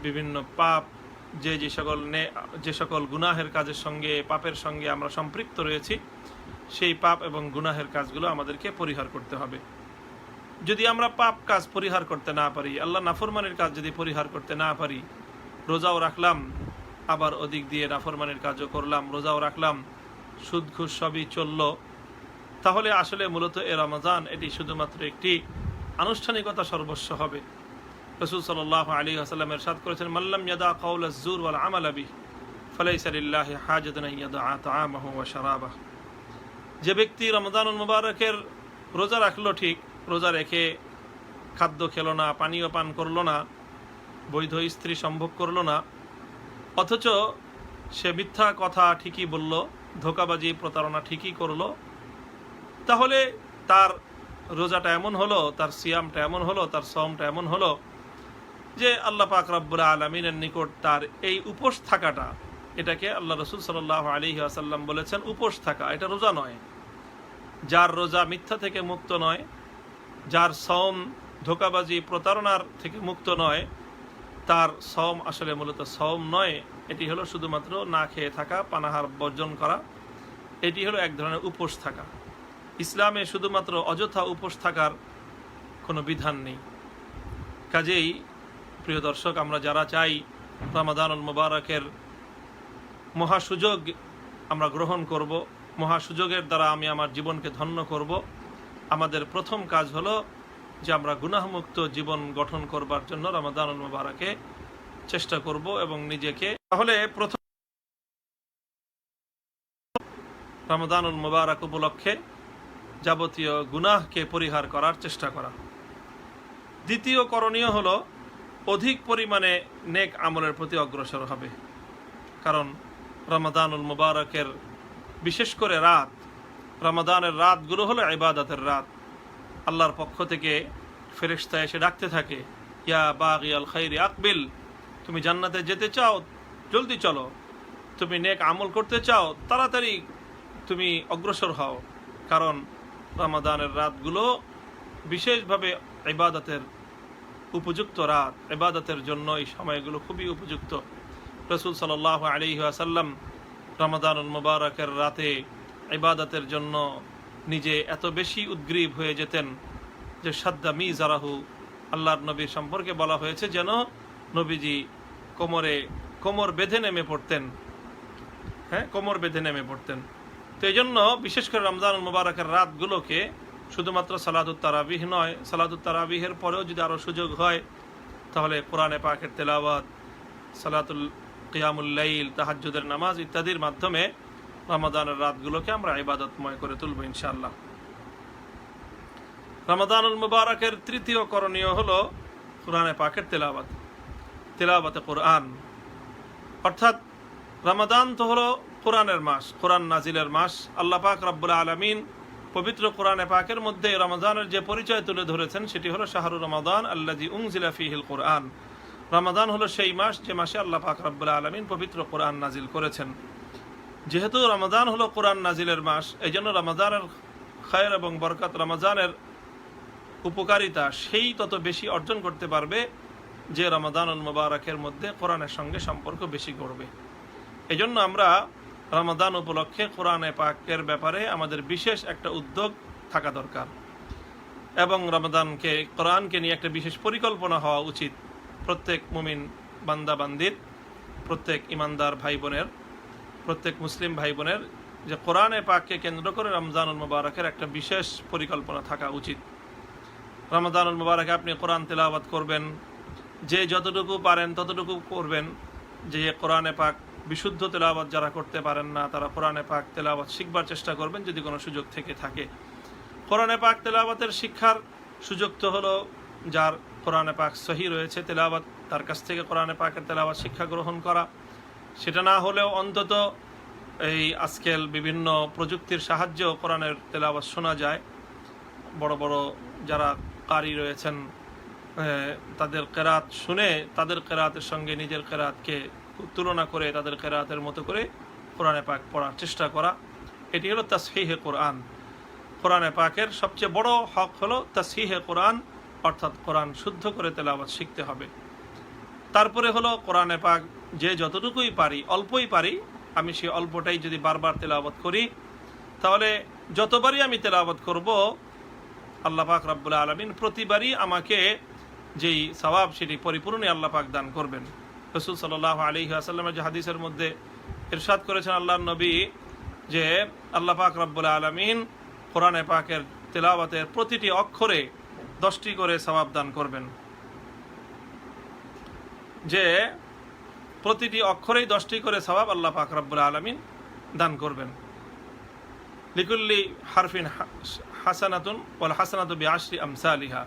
বিভিন্ন পাপ, যে সকল গুনাহের কাজের সঙ্গে, পাপের সঙ্গে আমরা সম্পৃক্ত রয়েছি, সেই পাপ এবং গুনাহের কাজগুলো আমাদেরকে পরিহার করতে হবে। যদি আমরা পাপ কাজ পরিহার করতে না পারি, আল্লাহ নাফরমানির কাজ যদি পরিহার করতে না পারি, রোজাও রাখলাম আবার ওদিক দিয়ে নাফরমানির কাজও করলাম, রোজাও রাখলাম, সুদ ঘুষ সবই চলল, তাহলে আসলে মূলত এ রমজান এটি শুধুমাত্র একটি আনুষ্ঠানিকতা সর্বস্ব হবে। রাসূল সাল্লাল্লাহু আলাইহি ওয়াসাল্লাম ইরশাদ করেছেন, মাল্লাম ইয়াদা কাওলাজ জুর ওয়াল আমালা বিহি ফালাইসা লিল্লাহি হাজাতুন ইয়াদা তাআমাহু ওয়া শারাবাহু। যে ব্যক্তি রমজানুল মুবারকের রোজা রাখলো, ঠিক রোজা রেখে খাদ্য খেলো না, পানীয় পান করলো না, বৈধ স্ত্রী সম্ভোগ করলো না, অথচ সে মিথ্যা কথা ঠিকই বলল, ধোঁকাবাজি প্রতারণা ঠিকই করলো, তাহলে তার রোজাটা এমন হলো, তার সিয়ামটা এমন হলো, তার সওমটা এমন হলো যে আল্লাহ পাক রব্বুল আলামিনের নিকট তার এই উপোস থাকাটা, এটাকে আল্লাহ রাসূল সাল্লাল্লাহু আলাইহি ওয়াসাল্লাম বলেছেন উপোস থাকা, এটা রোজা নয়। যার রোজা মিথ্যা থেকে মুক্ত নয়, যার সওম ধোঁকাবাজি প্রতারণার থেকে মুক্ত নয়, তার সওম আসলে মূলত সওম নয়, এটি হলো শুধুমাত্র না খেয়ে থাকা, পানাহার বর্জন করা, এটি হলো এক ধরনের উপোস থাকা। ইসলামে শুধুমাত্র অযথা উপোস থাকার কোনো বিধান নেই। কাজেই প্রিয় দর্শক, আমরা যারা চাই রমাদানুল মুবারকের মহাসুযোগ আমরা গ্রহণ করব, মহাসুযোগের দ্বারা আমি আমার জীবনকে ধন্য করব, আমাদের প্রথম কাজ হলো যে আমরা গুনাহমুক্ত জীবন গঠন করবার জন্য রমাদানুল মুবারকে চেষ্টা করব এবং নিজেকে, তাহলে প্রথম রমাদানুল মুবারক উপলক্ষে যাবতীয় গুনাহকে পরিহার করার চেষ্টা করা। দ্বিতীয় করণীয় হলো অধিক পরিমাণে নেক আমলের প্রতি অগ্রসর হবে। কারণ রমাদানুল মুবারকের বিশেষ করে রাত, রমাদানের রাতগুলো হলো ইবাদতের রাত। আল্লাহর পক্ষ থেকে ফেরেশতা এসে ডাকতে থাকে, ইয়া বাগিয়াল খাইরি আকবিল, তুমি জান্নাতে যেতে চাও জলদি চলো, তুমি নেক আমল করতে চাও তাড়াতাড়ি তুমি অগ্রসর হও। কারণ রমাদানের রাতগুলো বিশেষভাবে ইবাদতের উপযুক্ত রাত, ইবাদতের জন্য এই সময়গুলো খুবই উপযুক্ত। রাসূল সাল্লাল্লাহু আলাইহি ওয়াসাল্লাম রমাদানুল মুবারকের রাতে ইবাদতের জন্য নিজে এত বেশি উদ্গ্রীব হয়ে যেতেন যে সাদ্দা মিজারাহু, আল্লাহর নবীর সম্পর্কে বলা হয়েছে যেন নবীজি কোমর বেঁধে নেমে পড়তেন। হ্যাঁ, কোমর বেঁধে নেমে পড়তেন। তো এই জন্য বিশেষ করে রমজানুল মুবারকের রাতগুলোকে শুধুমাত্র সালাতুত তারাবিহ নয়, সালাতুত তারাবিহের পরেও যদি আরও সুযোগ হয় তাহলে কোরআনে পাকের তেলাওয়াত, সালাতুল কিয়ামুল লাইল, তাহাজ্জুদের নামাজ ইত্যাদির মাধ্যমে রমাদানের রাতগুলোকে আমরা ইবাদতময় করে তুলব ইনশাআল্লাহ। রমাদানুল মুবারকের তৃতীয় করণীয় হলো কোরআনে পাকের তেলাওয়াত, তেলাওয়াতে কোরআন। অর্থাৎ রমাদান তো হলো কোরআনের মাস, কোরআন নাজিলের মাস। আল্লাহ পাক রব্বুল আলামিন পবিত্র কোরআনে পাকের মধ্যে রমাদানের যে পরিচয় তুলে ধরেছেন সেটি হলো শাহরু রমাদান আল্লাযী উনজিলা ফীহিল কোরআন। রমাদান হলো সেই মাস যে মাসে আল্লাহ পাক রব্বুল আলামিন পবিত্র কোরআন নাজিল করেছেন। যেহেতু রমাদান হলো কোরআন নাজিলের মাস, এই জন্য রমাদানের খায়ের এবং বরকত, রমাদানের উপকারিতা সেই তত বেশি অর্জন করতে পারবে যে রমাদানুল মুবারকের মধ্যে কোরআনের সঙ্গে সম্পর্ক বেশি গড়বে। এই জন্য আমরা রমাদান উপলক্ষে কোরআনে পাকের ব্যাপারে আমাদের বিশেষ একটা উদ্যোগ থাকা দরকার এবং রমাদানকে, কোরআনকে নিয়ে একটা বিশেষ পরিকল্পনা হওয়া উচিত প্রত্যেক মুমিন বান্দা বান্দির, প্রত্যেক ইমানদার ভাই বোনের, প্রত্যেক মুসলিম ভাই বোনের, যে কোরআনে পাককে কেন্দ্র করে রমজানুল মুবারকের একটা বিশেষ পরিকল্পনা থাকা উচিত। রমাদানুল মুবারকে আপনি কোরআন তেলাওয়াত করবেন, যে যতটুকু পারেন ততটুকু করবেন। যে কোরআনে পাক বিশুদ্ধ তেলাওয়াত যারা করতে পারেন না তারা কোরআনে পাক তেলাওয়াত শিখবার চেষ্টা করবেন যদি কোনো সুযোগ থেকে থাকে। কোরআনে পাক তেলাওয়াতের শিক্ষার সুযোগ তো হলো যার কোরআনে পাক সহি রয়েছে তেলাওয়াত, তার কাছ থেকে কোরআনে পাকের তেলাওয়াত শিক্ষা গ্রহণ করা। সেটা না হলেও অন্তত এই আজকাল বিভিন্ন প্রযুক্তির সাহায্যেও কোরআনের তেলাওয়াত শোনা যায়। বড় বড় যারা কারি রয়েছেন তাদের কেরাত শুনে তাদের কেরাতের সঙ্গে নিজের কেরাতকে তুলনা করে তাদের কেরাতের মতো করে কোরআনে পাক পড়ার চেষ্টা করা, এটি হলো তাসহিহে কোরআন। কোরআনে পাকের সবচেয়ে বড় হক হলো তাসহিহে কোরআন, অর্থাৎ কোরআন শুদ্ধ করে তেলাওয়াত শিখতে হবে। তারপরে হলো কোরআনে পাক যে যতটুকুই পারি, অল্পই পারি, আমি সেই অল্পটাই যদি বারবার তেলাওয়াত করি তাহলে যতবারই আমি তেলাওয়াত করব আল্লাহ পাক রব্বুল আলামিন প্রতিবারই আমাকে যেই সওয়াব সেটি পরিপূর্ণই আল্লাহ পাক দান করবেন। রাসূল সাল্লাল্লাহু আলাইহি ওয়াসাল্লামের যে হাদিসের মধ্যে ইরশাদ করেছেন আল্লাহর নবী যে আল্লাহ পাক রব্বুল আলামিন কোরআনে পাকের তেলাওয়াতের প্রতিটি অক্ষরে 10টি করে সওয়াব দান করবেন, যে প্রতিটি অক্ষরেই 10টি করে সওয়াব আল্লাহ পাক রব্বুল আলামিন দান করবেন। লিকুল্লি হারফিন হাসানাতুন ওয়াল হাসানাতু বিআশরি আমসালিহা।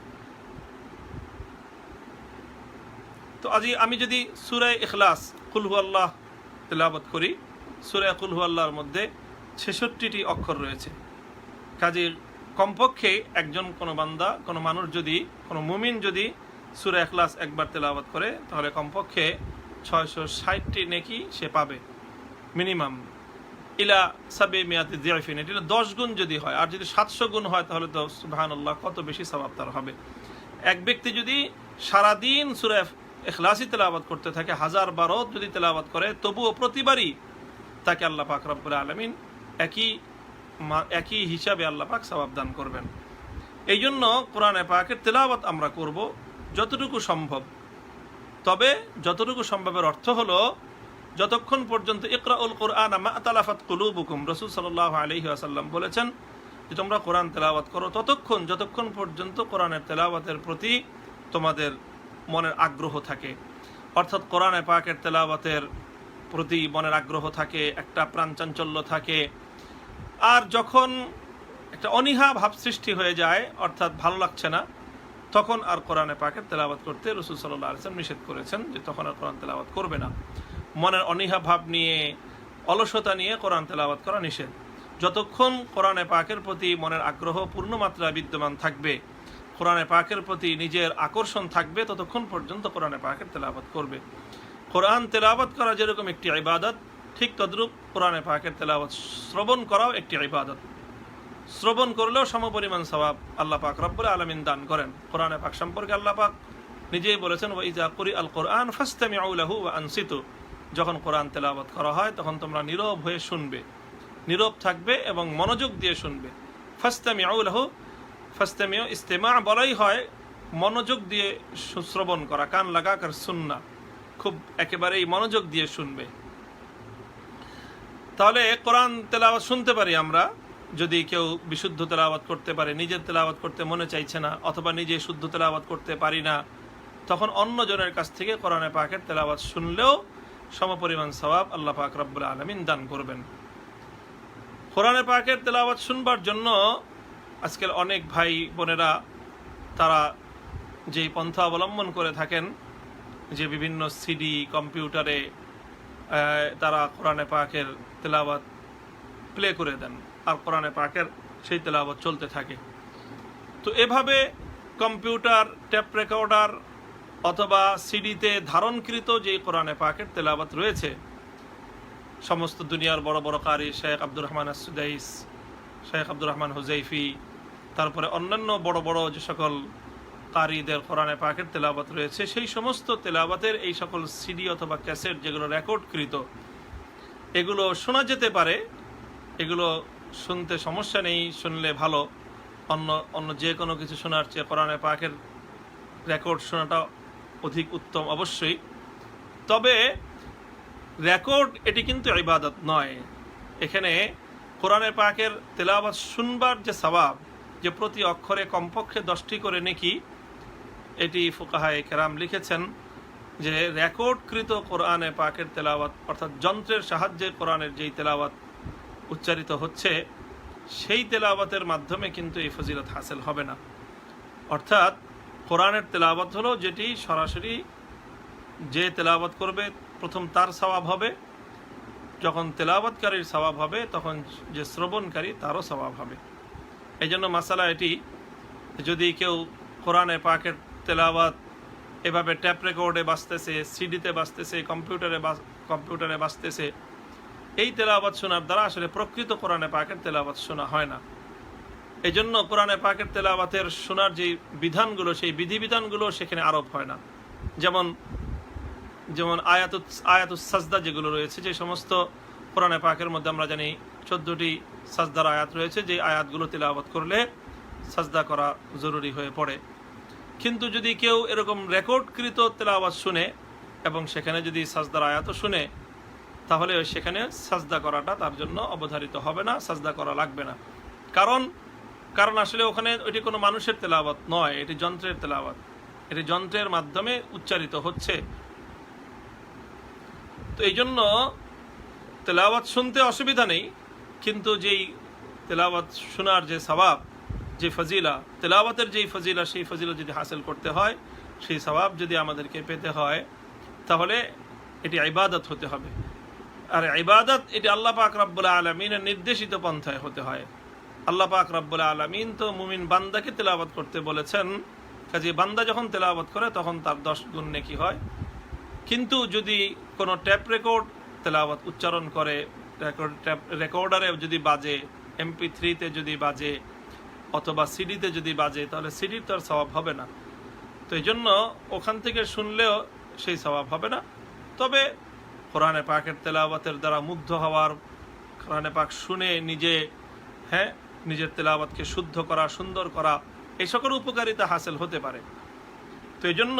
তো আমি যদি সূরা ইখলাস কুল হুয়াল্লাহ তেলাওয়াত করি, সূরা কুল হুয়াল্লাহর মধ্যে 66টি অক্ষর রয়েছে। কাজে কমপক্ষে একজন কোনো বান্দা, কোনো মানুষ যদি, কোনো মুমিন যদি সূরা ইখলাস একবার তেলাওয়াত করে তাহলে কমপক্ষে 660টি নেকি সে পাবে মিনিমাম, ইলা 700 যিআফিন। এটা 10 গুণ যদি হয়, আর যদি 700 গুণ হয় তাহলে তো সুবহানাল্লাহ কত বেশি সওয়াব তার হবে। এক ব্যক্তি যদি সারাদিন সূরা ইখলাসী তেলাওয়াত করতে থাকে, 1000 বারও যদি তেলাওয়াত করে, তবুও প্রতিবারই তাকে আল্লাহ পাক রব্বুল আলামিন একই হিসাবে আল্লাহ পাক সওয়াব দান করবেন। এই জন্য কোরআনে পাকের তেলাওয়াত আমরা করব যতটুকু সম্ভব। তবে যতটুকু সম্ভবের অর্থ হলো যতক্ষণ পর্যন্ত ইকরাউল কুরআন মা তালাফাত কুলুবুকুম, রাসূল সাল্লাল্লাহু আলাইহি ওয়াসাল্লাম বলেছেন যে তোমরা কোরআন তেলাওয়াত করো যতক্ষণ পর্যন্ত কোরআনের তেলাওয়াতের প্রতি তোমাদের মনের আগ্রহ থাকে। অর্থাৎ কোরআনে পাকের তেলাওয়াতের প্রতি মনের আগ্রহ থাকে, একটা প্রাণচাঞ্চল্য থাকে। আর যখন একটা অনীহা ভাব সৃষ্টি হয়ে যায়, অর্থাৎ ভালো লাগছে না, তখন আর কোরআনে পাকের তেলাওয়াত করতে রাসূল সাল্লাল্লাহু আলাইহি ওয়াসাল্লাম নিষেধ করেছেন যে তখন আর কোরআন তেলাওয়াত করবে না। মনের অনীহা ভাব নিয়ে, অলসতা নিয়ে কোরআন তেলাওয়াত করা নিষেধ। যতক্ষণ কোরআনে পাকের প্রতি মনের আগ্রহ পূর্ণমাত্রায় বিদ্যমান থাকবে, কোরআনে পাকের প্রতি নিজের আকর্ষণ থাকবে, ততক্ষণ পর্যন্ত কোরআনে পাকের তেলাওয়াত করবে। কোরআন তেলাওয়াত করা যেরকম একটি ইবাদত, ঠিক তদ্রূপ কোরআনে পাকের তেলাওয়াত শ্রবণ করাও একটি ইবাদত। শ্রবণ করলেও সমপরিমাণ সওয়াব আল্লাহ পাক রব্বুল আলামিন দান করেন। কোরআনে পাক সম্পর্কে আল্লাহ পাক নিজেই বলেছেন, ওয়া ইযা কুরিআল কুরআন ফাসতামিউ লাহু ওয়া আনসিতু, যখন কোরআন তেলাওয়াত করা হয় তখন তোমরা নীরব হয়ে শুনবে, নীরব থাকবে এবং মনোযোগ দিয়ে শুনবে। ফাসতামিউ লাহু, ফাসতামিউ ইস্তিমা বলাই হয় মনোযোগ দিয়ে শ্রবণ করা, কান লাগাকার সুন্না, খুব একেবারেই মনোযোগ দিয়ে শুনবে। তাহলে কোরআন তেলাওয়াত শুনতে পারি আমরা যদি কেউ বিশুদ্ধ তেলাওয়াত করতে পারে, নিজের তেলাওয়াত করতে মনে চাইছে না, অথবা নিজে শুদ্ধ তেলাওয়াত করতে পারি না, তখন অন্যজনের কাছ থেকে কোরআনে পাকের তেলাওয়াত শুনলেও সমপরিমাণ সওয়াব আল্লাহ পাক রব্বুল আলামিন দান করবেন। কোরআনে পাকের তেলাওয়াত শুনবার জন্য আজকাল অনেক ভাই বোনেরা তারা যেই পন্থা অবলম্বন করে থাকেন, যে বিভিন্ন সিডি, কম্পিউটারে তারা কোরআনে পাকের তেলাওয়াত প্লে করে দেন, আর কোরআনে পাকের সেই তেলাওয়াত চলতে থাকে। তো এভাবে কম্পিউটার, টেপ রেকর্ডার অথবা সিডিতে ধারণকৃত যে কোরআনে পাকের তেলাওয়াত রয়েছে, সমস্ত দুনিয়ার বড় বড় কারি, শেখ আব্দুর রহমান আস-সুদাইস, শেখ আব্দুর রহমান হুজাইফি, তারপরে অন্যান্য বড় বড় যে সকল কারিদের কোরআনে পাকের তেলাওয়াত রয়েছে, সেই সমস্ত তেলাওয়াতের এই সকল সিডি অথবা ক্যাসেট যেগুলো রেকর্ডকৃত, এগুলো শোনা যেতে পারে। এগুলো শুনতে সমস্যা নেই, শুনলে ভালো। অন্য যে কোনো কিছু শোনার চেয়ে কোরআনে পাকের রেকর্ড শোনাটা অধিক উত্তম অবশ্যই। তবে রেকর্ড এটি কিন্তু ইবাদত নয়। এখানে কোরআনে পাকের তেলাওয়াত শুনবার যে সওয়াব, যে প্রতি অক্ষরে কমপক্ষে 10টি করে নেকি, এটি ফুকাহায়ে কেরাম লিখেছেন যে রেকর্ডকৃত কোরআনে পাকের তেলাওয়াত, অর্থাৎ যন্ত্রের সাহায্যে কোরআনের যেই তেলাওয়াত উচ্চারিত হচ্ছে, সেই তেলাওয়াতের মাধ্যমে কিন্তু এই ফজিলত হাসিল হবে না। অর্থাৎ কোরআনের তেলাওয়াত হলো যেটি সরাসরি যে তেলাওয়াত করবে প্রথম তার সওয়াব হবে, যখন তেলাওয়াতকারীর সওয়াব হবে তখন যে শ্রবণকারী তারও সওয়াব হবে। এই জন্য মাসালা এটি, যদি কেউ কোরআনে পাকের তেলাওয়াত এভাবে ট্যাপ রেকর্ডে বাজতেছে, সিডিতে বাজতেছে, কম্পিউটারে বাজতেছে, এই তেলাওয়াত শোনার দ্বারা আসলে প্রকৃত কোরআনে পাকের তেলাওয়াত শোনা হয় না। এই জন্য কোরআনে পাকের তেলাওয়াতের শোনার যে বিধানগুলো, সেই বিধিবিধানগুলো সেখানে আরোপ হয় না। যেমন আয়াতুস সাজদা যেগুলো রয়েছে, যে সমস্ত কোরআনে পাকের মধ্যে আমরা জানি 14টি সাজদার আয়াত রয়েছে, যে আয়াতগুলো তেলাওয়াত করলে সাজদা করা জরুরি হয়ে পড়ে। কিন্তু যদি কেউ এরকম রেকর্ডকৃত তেলাওয়াত শুনে এবং সেখানে যদি সাজদার আয়াতও শুনে, তাহলে সেখানে সাজদা করাটা তার জন্য অবধারিত হবে না, সাজদা করা লাগবে না। কারণ আসলে ওখানে ওইটি কোনো মানুষের তেলাওয়াত নয়, এটি যন্ত্রের তেলাওয়াত, এটি যন্ত্রের মাধ্যমে উচ্চারিত হচ্ছে। তো এই জন্য তেলাওয়াত শুনতে অসুবিধা নেই, কিন্তু যেই তেলাওয়াত শোনার যে সওয়াব, যে ফজিলা, তেলাওয়াতের যেই ফজিলা, সেই ফজিলা যদি হাসিল করতে হয়, সেই সওয়াব যদি আমাদেরকে পেতে হয়, তাহলে এটি ইবাদত হতে হবে। আর ইবাদত এটি আল্লাহ পাক রব্বুল আলামিনের নির্দেশিত পন্থায় হতে হয়। আল্লাহ পাক রব্বুল আলামিন তো মুমিন বান্দাকে তেলাওয়াত করতে বলেছেন, কাজে বান্দা যখন তেলাওয়াত করে তখন তার 10 গুণ নেকি হয়। কিন্তু যদি কোনো ট্যাপ রেকর্ড তেলাওয়াত উচ্চারণ করে, রেকর্ডারে যদি বাজে, MP3-তে যদি বাজে, অথবা সিডিতে যদি বাজে, তাহলে সিডির তো আর সওয়াব হবে না। তো এই জন্য ওখান থেকে শুনলেও সেই সওয়াব হবে না। তবে কোরআনে পাকের তেলাওয়াতের দ্বারা মুগ্ধ হওয়ার, কোরআনে পাক শুনে নিজের তেলাওয়াতকে শুদ্ধ করা, সুন্দর করা, এই সকল উপকারিতা হাসিল হতে পারে। তো এই জন্য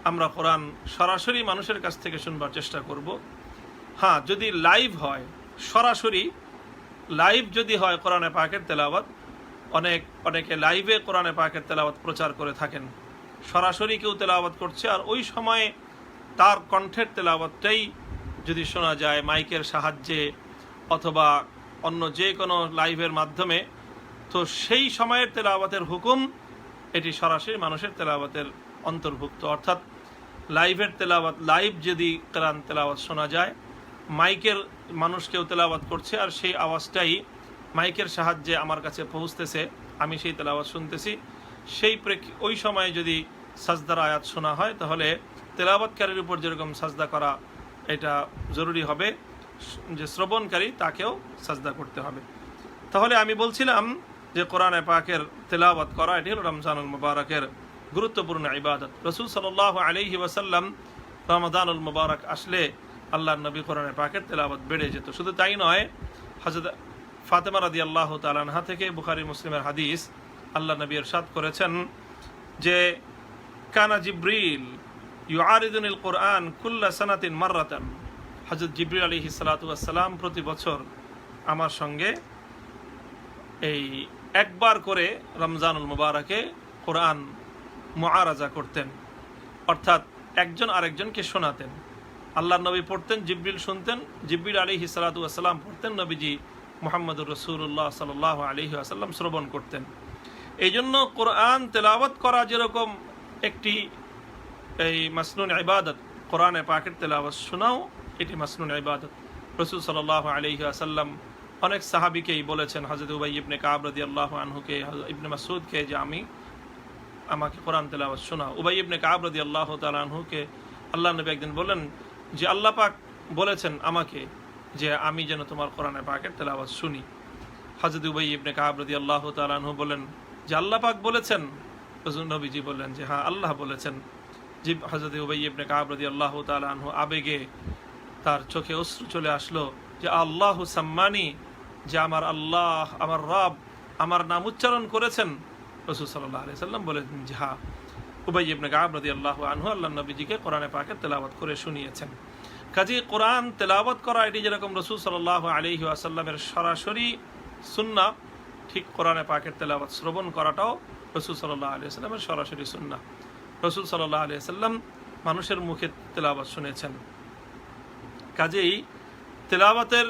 আমরা কোরআন সরাসরি মানুষের কাছ থেকে শুনবার চেষ্টা করব। হ্যাঁ, যদি লাইভ হয়, সরাসরি লাইভ যদি হয় কোরআনে পাকের তেলাওয়াত, অনেকে লাইভে কোরআনে পাকের তেলাওয়াত প্রচার করে থাকেন। সরাসরি কেউ তেলাওয়াত করছে আর ওই সময়ে তার কণ্ঠের তেলাওয়াতটাই যদি শোনা যায় মাইকের সাহায্যে অথবা অন্য যে কোনো লাইভের মাধ্যমে, তো সেই সময়ের তেলাওয়াতের হুকুম এটি সরাসরি মানুষের তেলাওয়াতের অন্তর্ভুক্ত। অর্থাৎ লাইভের তেলাওয়াত, লাইভ যদি কোরআন তেলাওয়াত শোনা যায়, মাইকের মানুষ কেউ তেলাওয়াত করছে আর সেই আওয়াজটাই মাইকের সাহায্যে আমার কাছে পৌঁছতেছে, আমি সেই তেলাওয়াত শুনতেছি, ওই সময়ে যদি সাজদার আয়াত শোনা হয়, তাহলে তেলাওয়াতকারীর উপর যেরকম সাজদা করা এটা জরুরি হবে, যে শ্রবণকারী তাকেও সাজদা করতে হবে। তাহলে আমি বলছিলাম যে কোরআনে পাকের তেলাওয়াত করা এটি হল রমজানুল মুবারকের গুরুত্বপূর্ণ ইবাদত। রাসূল সাল্লাল্লাহু আলাইহি ওয়াসাল্লাম রমাদানুল মুবারক আসলে আল্লাহর নবী কোরআনে পাকের তেলাওয়াত বেড়ে যেত। শুধু তাই নয়, হযরত ফাতেমা রাদিয়াল্লাহু তাআলা আনহা থেকে বুখারী মুসলিমের হাদিস, আল্লাহ নবী ইরশাদ করেছেন যে কানা জিবরিল ইউআরিদুনিল কুরআন কুল্লা সানাতিন মাররাতান। হযরত জিবরিল আলাইহিস সালাতু ওয়াস সালাম প্রতি বছর আমার সঙ্গে এই একবার করে রমজানুল মুবারকে কোরআন মুআরাজা করতেন, অর্থাৎ একজন আরেকজনকে শোনাতেন। আল্লাহর নবী পড়তেন, জিবরিল শুনতেন, জিবরিল আলাইহিস সালাতু ওয়াস সালাম পড়তেন, নবীজি মুহাম্মদুর রাসূলুল্লাহ সাল্লাল্লাহু আলাইহি ওয়াসাল্লাম শ্রবণ করতেন। এই জন্য কোরআন তেলাওয়াত করা যেরকম একটি মাসনুন ইবাদত, কোরআনে পাকের তেলাওয়াত শোনাও এটি মাসনুন ইবাদত। রাসূল সাল্লাল্লাহু আলাইহি ওয়াসাল্লাম অনেক সাহাবীকেই বলেছেন, হযরত উবাই ইবনে কাব রাদিয়াল্লাহু আনহুকে, হযরত ইবনে মাসউদকে, যে আমাকে কোরআন তেলাওয়াত শোনাও। উবাই ইবনে কাব রাদিয়াল্লাহু তাআলা আনহুকে আল্লাহ নবী একদিন বলেন যে আল্লাহ পাক বলেছেন আমাকে যে আমি যেন তোমার কোরআনে পাকের তেলাওয়াত শুনি। হযরত উবাই ইবনে কাব রাদিয়াল্লাহু তাআলা আনহু বলেন যে আল্লাহ পাক বলেছেন? রাসূল নবীজি বললেন যে হ্যাঁ, আল্লাহ বলেছেন। হযরত উবাই ইবনে কাব রাদিয়াল্লাহু তাআলা আনহু আবেগে তার চোখে অশ্রু চলে আসলো যে আল্লাহু সাম্মানি, যে আমার আল্লাহ, আমার রব আমার নাম উচ্চারণ করেছেন। রাসূল সাল্লাল্লাহু আলাইহি সাল্লাম বলেছেন যে হ্যাঁ, উবাই ইবনে কাব রাদিয়াল্লাহু আনহু আল্লাহর নবীজিকে কোরআনে পাকের তেলাওয়াত করে শুনিয়েছেন। কাজেই কোরআন তেলাওয়াত করা এটি যেরকম রাসূল সাল্লাল্লাহু আলাইহি ওয়াসাল্লামের সরাসরি সুন্নাহ, ঠিক কোরআনে পাকের তেলাওয়াত শ্রবণ করাটাও রাসূল সাল্লাল্লাহু আলাইহি ওয়াসাল্লামের সরাসরি সুন্নাহ। রাসূল সাল্লাল্লাহু আলাইহি ওয়াসাল্লাম মানুষের মুখে তেলাওয়াত শুনেছেন। কাজেই তেলাওয়াতের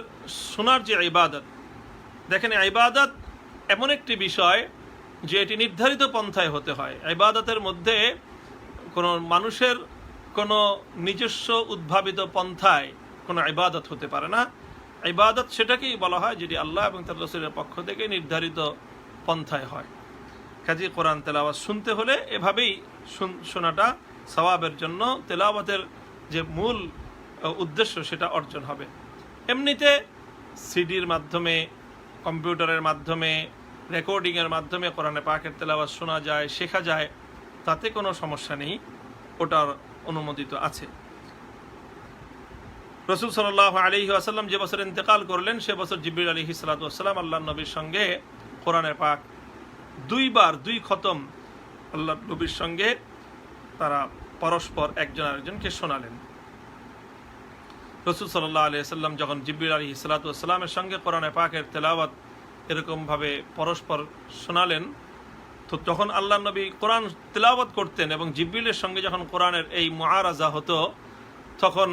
শোনার যে ইবাদত, দেখেন ইবাদত এমন একটি বিষয় যে এটি নির্ধারিত পন্থায় হতে হয়। ইবাদতের মধ্যে কোনো মানুষের কোনো নিজস্ব উদ্ভাবিত পন্থায় কোনো ইবাদত হতে পারে না। ইবাদত সেটাকেই বলা হয় যেটি আল্লাহ এবং তার রাসূলের পক্ষ থেকে নির্ধারিত পন্থায় হয়। কাজেই কোরআন তেলাওয়াত শুনতে হলে এভাবেই শোনাটা সওয়াবের জন্য, তেলাওয়াতের যে মূল উদ্দেশ্য সেটা অর্জন হবে। এমনিতে সিডির মাধ্যমে, কম্পিউটারের মাধ্যমে, রেকর্ডিংয়ের মাধ্যমে কোরআনে পাকের তেলাওয়াত শোনা যায়, শেখা যায়, তাতে কোনো সমস্যা নেই, ওটার অনুমোদিত আছে। রাসূল সাল্লাল্লাহু আলাইহি ওয়াসাল্লাম যে বছর ইন্তেকাল করলেন, সে বছর জিবরিল আলাইহিস সালাতু ওয়াস সালাম আল্লাহর নবীর সঙ্গে কোরআনের পাক দুই খতম আল্লাহর নবীর সঙ্গে তারা পরস্পর একজন আরেকজনকে শোনালেন। রাসূল সাল্লাল্লাহু আলাইহি ওয়াসাল্লাম যখন জিবরিল আলাইহিস সালাতু ওয়াস সালামের সঙ্গে কোরআনে পাকের তেলাওয়াত এরকমভাবে পরস্পর শোনালেন, তো যখন আল্লাহর নবী কোরআন তেলাওয়াত করতেন এবং জিবরিলের সঙ্গে যখন কোরআনের এই মুআরাজা হতো, তখন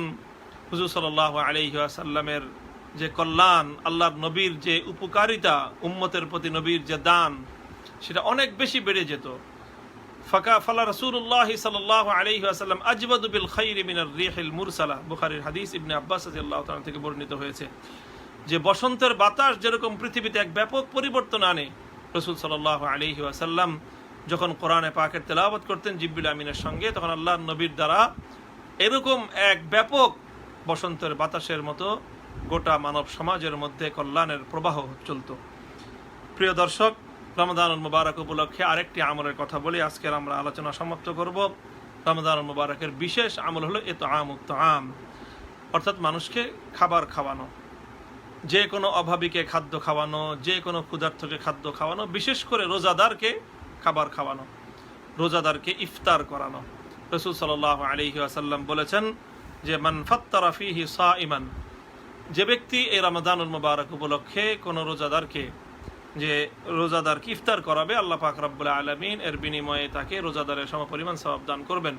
হুজুর সাল্লাল্লাহু আলাইহি ওয়াসাল্লামের যে কল্যাণ, আল্লাহর নবীর যে উপকারিতা, উম্মতের প্রতি নবীর যে দান, সেটা অনেক বেশি বেড়ে যেত। ফালা রাসূলুল্লাহ সাল্লাল্লাহু আলাইহি ওয়াসাল্লাম আজবাদু বিল খাইরি মিনার রিহিল মুরসালা। বুখারীর হাদিস, ইবনে আব্বাস রাদিয়াল্লাহু তাআলা থেকে বর্ণিত হয়েছে যে বসন্তের বাতাস যেরকম পৃথিবীতে এক ব্যাপক পরিবর্তন আনে, রাসূল সাল্লাল্লাহু আলাইহি ওয়াসাল্লাম যখন কোরআনে পাকের তেলাওয়াত করতেন জিবরিল আমিনের সঙ্গে, তখন আল্লাহর নবীর দ্বারা এরকম এক ব্যাপক বসন্তের বাতাসের মতো গোটা মানব সমাজের মধ্যে কল্যাণের প্রবাহ চলত। প্রিয় দর্শক, রমাদানুল মুবারক উপলক্ষে আরেকটি আমলের কথা বলে আজকের আমরা আলোচনা সমাপ্ত করব। রমজান মুবারকের বিশেষ আমল হলো ইতআমুত তাআম, অর্থাৎ মানুষকে খাবার খাওয়ানো, যে কোনো অভাবীকে খাদ্য খাওয়ানো, যে কোনো ক্ষুধার্তকে খাদ্য খাওয়ানো, বিশেষ করে রোজাদারকে খাবার খাওয়ানো, রোজাদারকে ইফতার করানো। রাসূল সাল্লাল্লাহু আলাইহি ওয়াসাল্লাম বলেছেন যে মান ফাত্তারা ফীহি সাইমান, যে ব্যক্তি এই রমাদানুল মুবারক উপলক্ষে কোনো রোজাদারকে ইফতার করাবে, আল্লাহ পাক রব্বুল আলামিন এর বিনিময়ে তাকে রোজাদারের সমপরিমাণ সওয়াব দান করবেন।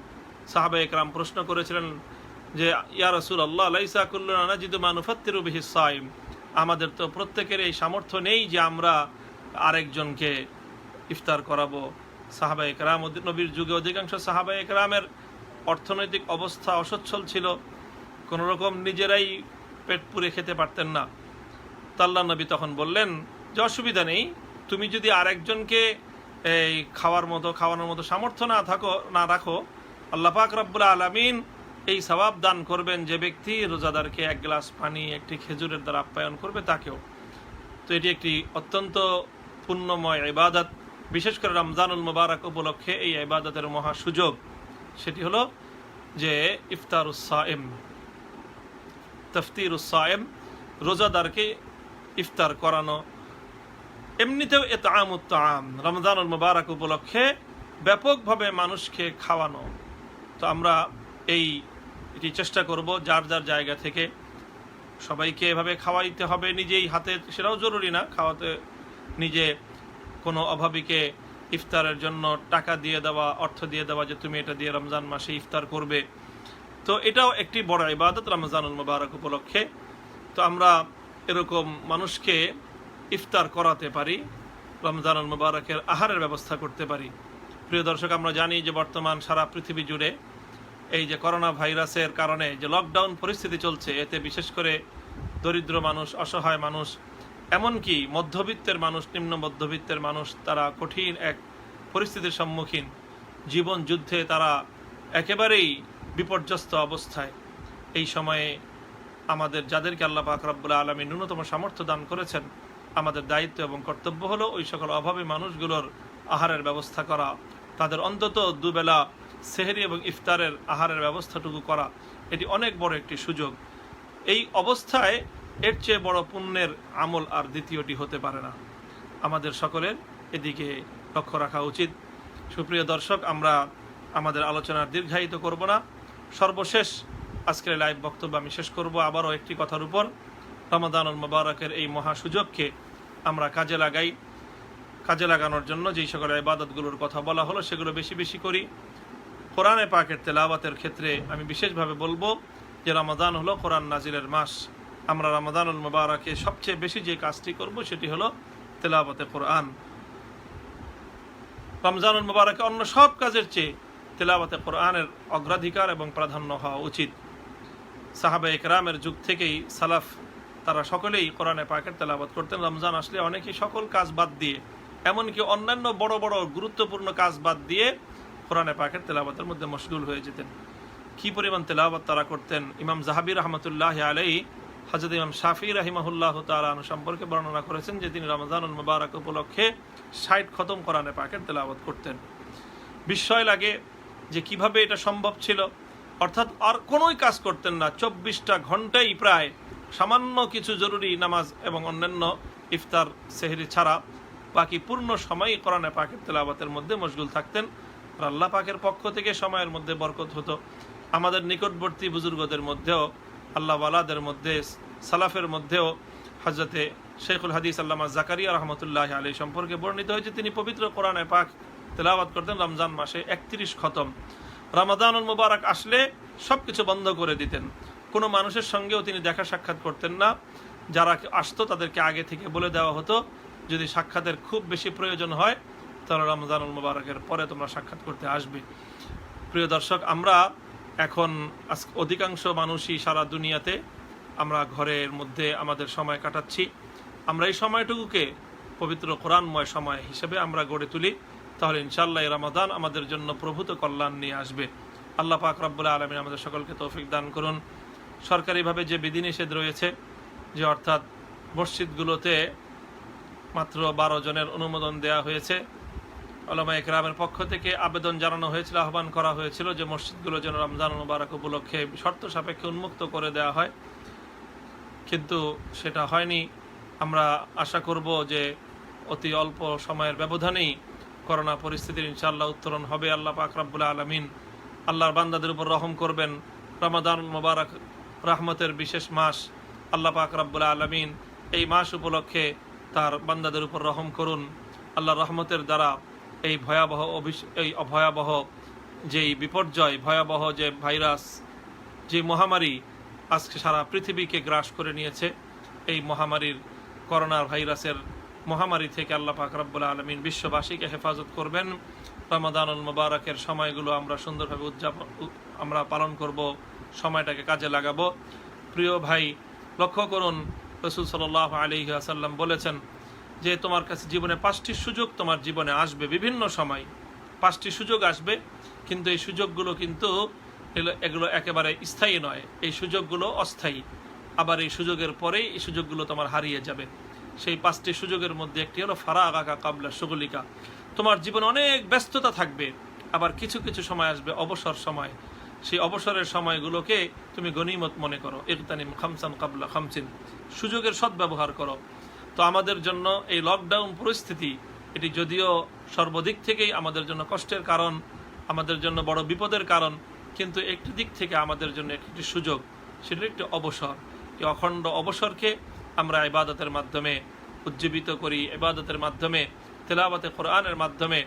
সাহাবায়ে কেরাম প্রশ্ন করেছিলেন যে ইয়া রাসূলুল্লাহ লাইসা কুল্লুনা নাজিদু মা নুফাত্তিরু বিহি সাইম, আমাদের তো প্রত্যেকের এই সামর্থ্য নেই যে আমরা আরেকজনকে ইফতার করাবো। সাহাবায়ে কেরাম, নবীর যুগে অধিকাংশ সাহাবায়ে কেরামের অর্থনৈতিক অবস্থা অসচ্ছল ছিল, কোনো রকম নিজেরাই পেট পুরে খেতে পারতেন না। তো আল্লাহর নবী তখন বললেন যে অসুবিধা নেই, তুমি যদি আরেকজনকে এই খাওয়ানোর মতো সামর্থ্য না রাখো, আল্লাহ পাক রব্বুল আলামিন এই সওয়াব দান করবেন যে ব্যক্তি রোজাদারকে এক গ্লাস পানি, একটি খেজুরের দ্বারা আপ্যায়ন করবে তাকেও। তো এটি একটি অত্যন্ত পুণ্যময় ইবাদত, বিশেষ করে রমজানুল মুবারক উপলক্ষে এই ইবাদতের মহা সুযোগ। সেটি হলো যে ইফতারুস সাইম, তাফতিরুস সাইম, রোজাদারকে ইফতার করানো। এমনিতেও ইতআমুত তাআম, রমজানুল মুবারক উপলক্ষে ব্যাপকভাবে মানুষকে খাওয়ানো। তো আমরা এটি চেষ্টা করব যার যার জায়গা থেকে সবাইকে এভাবে খাওয়াইতে হবে নিজেই হাতে, সেটাও জরুরি না, খাওয়াতে নিজে কোনো অভাবীকে ইফতারের জন্য টাকা দিয়ে দেওয়া, অর্থ দিয়ে দেওয়া যে তুমি এটা দিয়ে রমজান মাসে ইফতার করবে। তো এটাও একটি বড় ইবাদত রমজানুল মুবারক উপলক্ষে। তো আমরা এরকম মানুষকে ইফতার করাতে পারি, রমজানুল মুবারকের আহারের ব্যবস্থা করতে পারি। প্রিয় দর্শক, আমরা জানি যে বর্তমান সারা পৃথিবী জুড়ে এই যে করোনা ভাইরাসের কারণে যে লকডাউন পরিস্থিতি চলছে, এতে বিশেষ করে দরিদ্র মানুষ, অসহায় মানুষ, এমনকি মধ্যবিত্তের মানুষ, নিম্ন মধ্যবিত্তের মানুষ, তারা কঠিন এক পরিস্থিতির সম্মুখীন, জীবন যুদ্ধে তারা একেবারেই বিপর্যস্ত অবস্থায়। এই সময়ে আমাদের যাদেরকে আল্লাহ পাক রব্বুল আলামিন ন্যূনতম সামর্থ্য দান করেছেন, আমাদের দায়িত্ব এবং কর্তব্য হলো ওই সকল অভাবী মানুষগুলোর আহারের ব্যবস্থা করা, তাদের অন্তত দুবেলা সেহরি এবং ইফতারের আহারের ব্যবস্থাটুকু করা। এটি অনেক বড় একটি সুযোগ। এই অবস্থায় এর চেয়ে বড় পুণ্যের আমল আর দ্বিতীয়টি হতে পারে না। আমাদের সকলের এদিকে লক্ষ্য রাখা উচিত। সুপ্রিয় দর্শক, আমরা আমাদের আলোচনার দীর্ঘায়িত করব না। সর্বশেষ আজকের লাইভ বক্তব্য আমি শেষ করব আবারও একটি কথার উপর, রমাদানুল মুবারকের এই মহা সুযোগকে আমরা কাজে লাগানোর জন্য যেই সকল ইবাদতগুলোর কথা বলা হলো সেগুলো বেশি বেশি করি। কোরআনে পাকের তেলাওয়াতের ক্ষেত্রে আমি বিশেষভাবে বলবো যে রমাদান হলো কোরআন নাজিলের মাস। আমরা রমাদানুল মুবারকে সবচেয়ে বেশি যে কাজটি করব সেটি হলো তেলাওয়াতে কোরআন। রমজানুল মুবারকে অন্য সব কাজের চেয়ে তেলাওয়াতে কোরআনের অগ্রাধিকার এবং প্রাধান্য হওয়া উচিত। সাহাবায়ে কেরামের যুগ থেকেই সালাফ তারা সকলেই কোরআনে পাকের তেলাওয়াত করতেন। রমজান আসলে অনেকেই সকল কাজ বাদ দিয়ে, এমনকি অন্যান্য বড় বড় গুরুত্বপূর্ণ কাজ বাদ দিয়ে কোরআনে পাকের তেলাওয়াতের মধ্যে মশগুল হয়ে যেতেন। কি পরিমাণ তেলাওয়াত তারা করতেন! ইমাম যাহাবী রাহমাতুল্লাহি আলাইহি হযরত ইমাম শাফিঈ রাহিমাহুল্লাহু তাআলা সম্পর্কে বর্ণনা করেছেন যে তিনি রমজানুল মুবারক উপলক্ষে 60 খতম কোরআনে পাকের তেলাওয়াত করতেন। বিস্ময় লাগে যে কিভাবে এটা সম্ভব ছিল। অর্থাৎ আর কোনোই কাজ করতেন না, 24টা ঘন্টাই প্রায় সামান্য কিছু জরুরি নামাজ এবং অন্যান্য ইফতার সেহরি ছাড়া বাকি পূর্ণ সময়ই কোরআনে পাকের তেলাওয়াতের মধ্যে মশগুল থাকতেন। আর আল্লাহ পাকের পক্ষ থেকে সময়ের মধ্যে বরকত হতো। আমাদের নিকটবর্তী বুজুর্গদের মধ্যেও, আল্লাহ ওয়ালাদের মধ্যে, সালাফের মধ্যেও হযরতে শেখুল হাদিস আল্লামা জাকারিয়া রহমতুল্লাহ আলাইহি সম্পর্কে বর্ণিত হয়েছে তিনি পবিত্র কোরআনে পাক তেলাওয়াত করতেন রমজান মাসে 31 খতম। রমাদানুল মুবারক আসলে সবকিছু বন্ধ করে দিতেন। কোনো মানুষের সঙ্গেও তিনি দেখা সাক্ষাৎ করতেন না। যারা আসতো তাদেরকে আগে থেকে বলে দেওয়া হতো যদি সাক্ষাতের খুব বেশি প্রয়োজন হয় তাহলে রমজানুল মুবারকের পরে তোমরা সাক্ষাৎ করতে আসবে। প্রিয় দর্শক, আমরা এখন অধিকাংশ মানুষই সারা দুনিয়াতে আমরা ঘরের মধ্যে আমাদের সময় কাটাচ্ছি। আমরা এই সময়টুকুকে পবিত্র কোরআনময় সময় হিসেবে আমরা গড়ে তুলি, তাহলে ইনশাআল্লাহ এই রমাদান আমাদের জন্য প্রভূত কল্যাণ নিয়ে আসবে। আল্লাহ পাক রব্বুল আলামিন আমাদের সকলকে তৌফিক দান করুন। সরকারিভাবে যে বিধিনিষেধ রয়েছে, যে অর্থাৎ মসজিদগুলোতে মাত্র 12 জনের অনুমোদন দেওয়া হয়েছে, উলামা ইকরামের পক্ষ থেকে আবেদন জানানো হয়েছিল, আহ্বান করা হয়েছিল যে মসজিদগুলো যেন রমজান মুবারক উপলক্ষে শর্ত সাপেক্ষে উন্মুক্ত করে দেওয়া হয়, কিন্তু সেটা হয়নি। আমরা আশা করব যে অতি অল্প সময়ের ব্যবধানেই করোনা পরিস্থিতির ইনশাআল্লাহ উত্তরণ হবে। আল্লাহ পাক রব্বুল আলামিন আল্লাহর বান্দাদের উপর রহম করবেন। রমাদান মুবারক রহমতের বিশেষ মাস, আল্লাহ পাক রব্বুল আলামিন এই মাস উপলক্ষে তার বান্দাদের উপর রহম করুন। আল্লাহর রহমতের দ্বারা এই ভয়াবহ যেই বিপর্যয়, ভয়াবহ যে ভাইরাস, যে মহামারী আজকে সারা পৃথিবীকে গ্রাস করে নিয়েছে, এই মহামারীর করোনা ভাইরাসের মহামারী থেকে আল্লাহ পাক রব্বুল আলামিন বিশ্ববাসীকে হেফাজত করবেন। রমাদানুল মুবারকের সময়গুলো আমরা সুন্দরভাবে আমরা পালন করব, সময়টাকে কাজে লাগাবো। প্রিয় ভাই, লক্ষ্য করুন রাসূল সাল্লাল্লাহু আলাইহি ওয়াসাল্লাম বলেছেন যে তোমার কাছে জীবনে 5টি সুযোগ তোমার জীবনে আসবে, বিভিন্ন সময় 5টি সুযোগ আসবে, কিন্তু এই সুযোগগুলো কিন্তু এগুলো একেবারে স্থায়ী নয়, এই সুযোগগুলো অস্থায়ী। আবার এই সুযোগের পরেই এই সুযোগগুলো তোমার হারিয়ে যাবে। সেই 5টি সুযোগের মধ্যে একটি হলো ফারাগাকা কাবলা শুগলিকা। তোমার জীবনে অনেক ব্যস্ততা থাকবে, আবার কিছু কিছু সময় আসবে অবসর সময়, সেই অবসরের সময়গুলোকে তুমি গনিমত মনে করো। ইগতানিম খামসান কাবলা খামসিন, সুযোগের সদ্ব্যবহার করো। তো আমাদের জন্য এই লকডাউন পরিস্থিতি, এটি যদিও সর্বদিক থেকেই আমাদের জন্য কষ্টের কারণ, আমাদের জন্য বড় বিপদের কারণ, কিন্তু একটি দিক থেকে আমাদের জন্য একটি সুযোগ, সেটা একটি অবসর। এই অখণ্ড অবসরকে আমরা ইবাদতের মাধ্যমে উজ্জীবিত করি, ইবাদতের মাধ্যমে, তেলাওয়াতে কোরআনের মাধ্যমে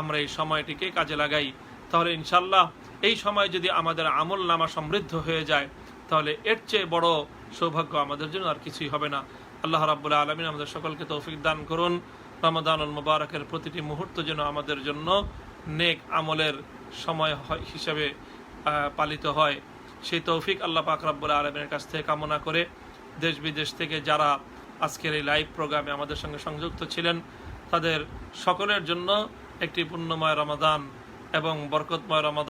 আমরা এই সময়টিকে কাজে লাগাই, তাহলে ইনশাল্লাহ এই সময় যদি আমাদের আমল নামা সমৃদ্ধ হয়ে যায়, তাহলে এর চেয়ে বড় সৌভাগ্য আমাদের জন্য আর কিছুই হবে না। আল্লাহ রাব্বুল আলামিন আমাদের সকলকে তৌফিক দান করুন। রমাদানুল মুবারকের প্রতিটি মুহূর্ত যেন আমাদের জন্য নেক আমলের সময় হিসেবে পালিত হয়, সেই তৌফিক আল্লাহ পাক রব্বুল আলামিনের কাছ থেকে কামনা করে, দেশ বিদেশ থেকে যারা আজকের এই লাইভ প্রোগ্রামে আমাদের সঙ্গে সংযুক্ত ছিলেন, তাদের সকলের জন্য একটি পুণ্যময় রমাদান এবং বরকতময় রমাদান